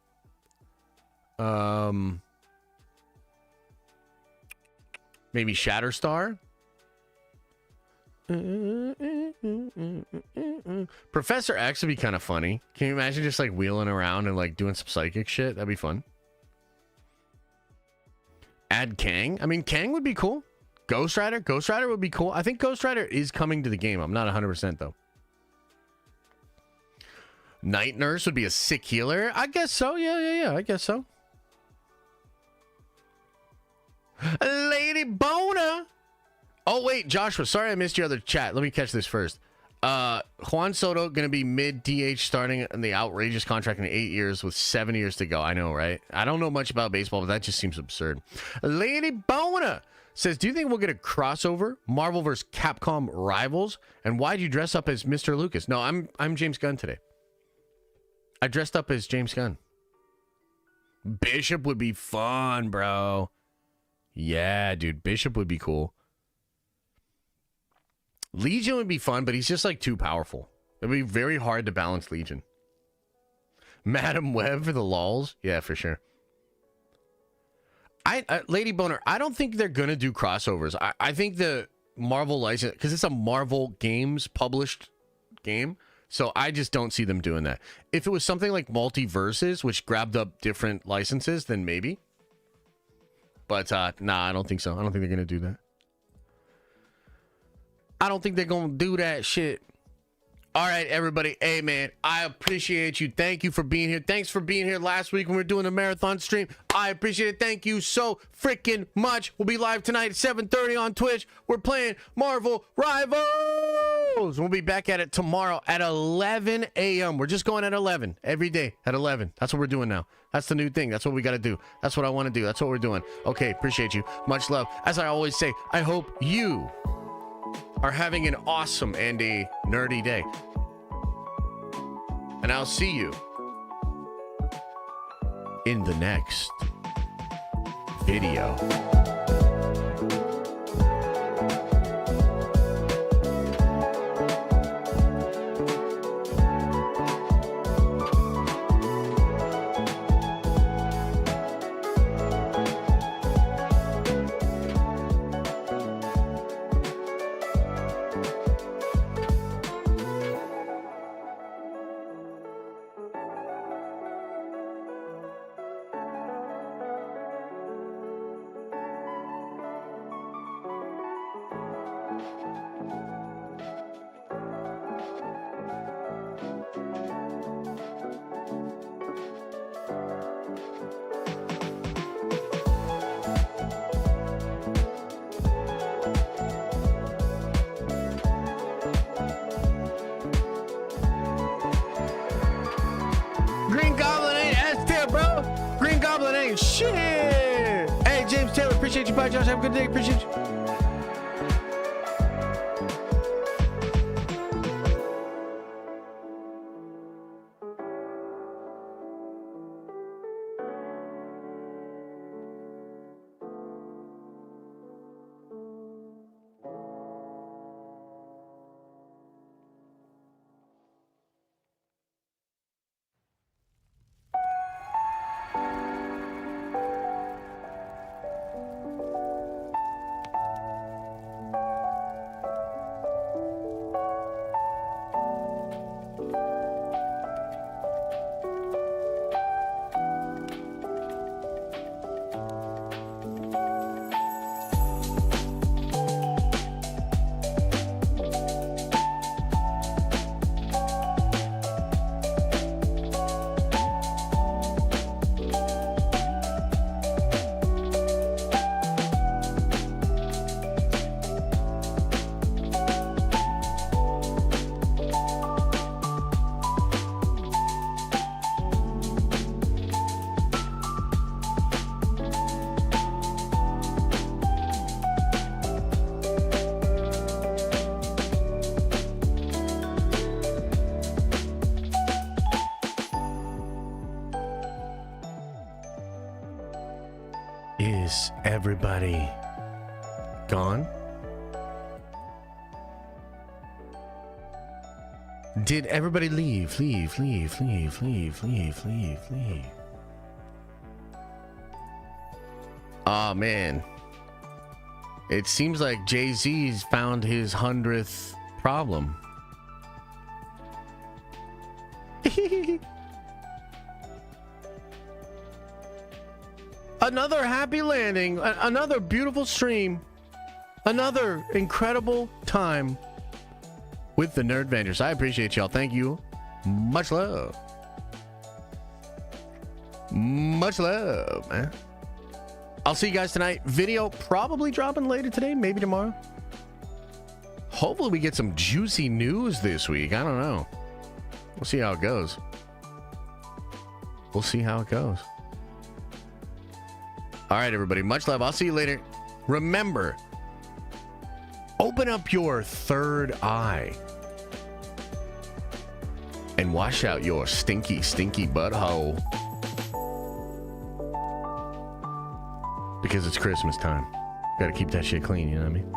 Maybe Shatterstar. Professor X would be kind of funny. Can you imagine just like wheeling around and like doing some psychic shit? That'd be fun. Add Kang. I mean, Kang would be cool. Ghost Rider. Ghost Rider would be cool. I think Ghost Rider is coming to the game. I'm not 100% though. Night Nurse would be a sick healer. I guess so. Yeah. I guess so. Lady Boner. Oh, wait, Joshua. Sorry I missed your other chat. Let me catch this first. Juan Soto going to be mid-DH starting in the outrageous contract in 8 years with 7 years to go. I know, right? I don't know much about baseball, but that just seems absurd. Lady Boner says, do you think we'll get a crossover? Marvel vs. Capcom Rivals? And why'd you dress up as Mr. Lucas? No, I'm James Gunn today. I dressed up as James Gunn. Bishop would be fun, bro. Yeah, dude. Bishop would be cool. Legion would be fun, but he's just like too powerful. It'd be very hard to balance Legion. Madam Web for the lols? Yeah, for sure. Lady Boner, I don't think they're going to do crossovers. I think the Marvel license, because it's a Marvel Games published game, so I just don't see them doing that. If it was something like Multiverses, which grabbed up different licenses, then maybe. But, nah, I don't think so. I don't think they're going to do that. I don't think they're going to do that shit. All right, everybody. Hey, man, I appreciate you. Thank you for being here. Thanks for being here last week when we were doing a marathon stream. I appreciate it. Thank you so freaking much. We'll be live tonight at 7:30 on Twitch. We're playing Marvel Rivals. We'll be back at it tomorrow at 11 a.m. We're just going at 11 every day at 11. That's what we're doing now. That's the new thing. That's what we got to do. That's what I want to do. That's what we're doing. Okay, appreciate you. Much love. As I always say, I hope you are having an awesome and a nerdy day. And I'll see you in the next video. Green Goblin ain't S tier, bro. Green Goblin ain't shit. Hey, James Taylor, appreciate you. Bye, Josh. Have a good day. Appreciate you. Is everybody gone? Did everybody leave? Leave. Aw, man. It seems like Jay-Z's found his 100th problem. Another happy landing, another beautiful stream, another incredible time with the Nerd Vendors. I appreciate y'all. Thank you. Much love. Much love, man. I'll see you guys tonight. Video probably dropping later today, maybe tomorrow. Hopefully we get some juicy news this week. I don't know. We'll see how it goes. We'll see how it goes. All right, everybody. Much love. I'll see you later. Remember, open up your third eye and wash out your stinky, stinky butthole. Because it's Christmas time. Gotta keep that shit clean, you know what I mean?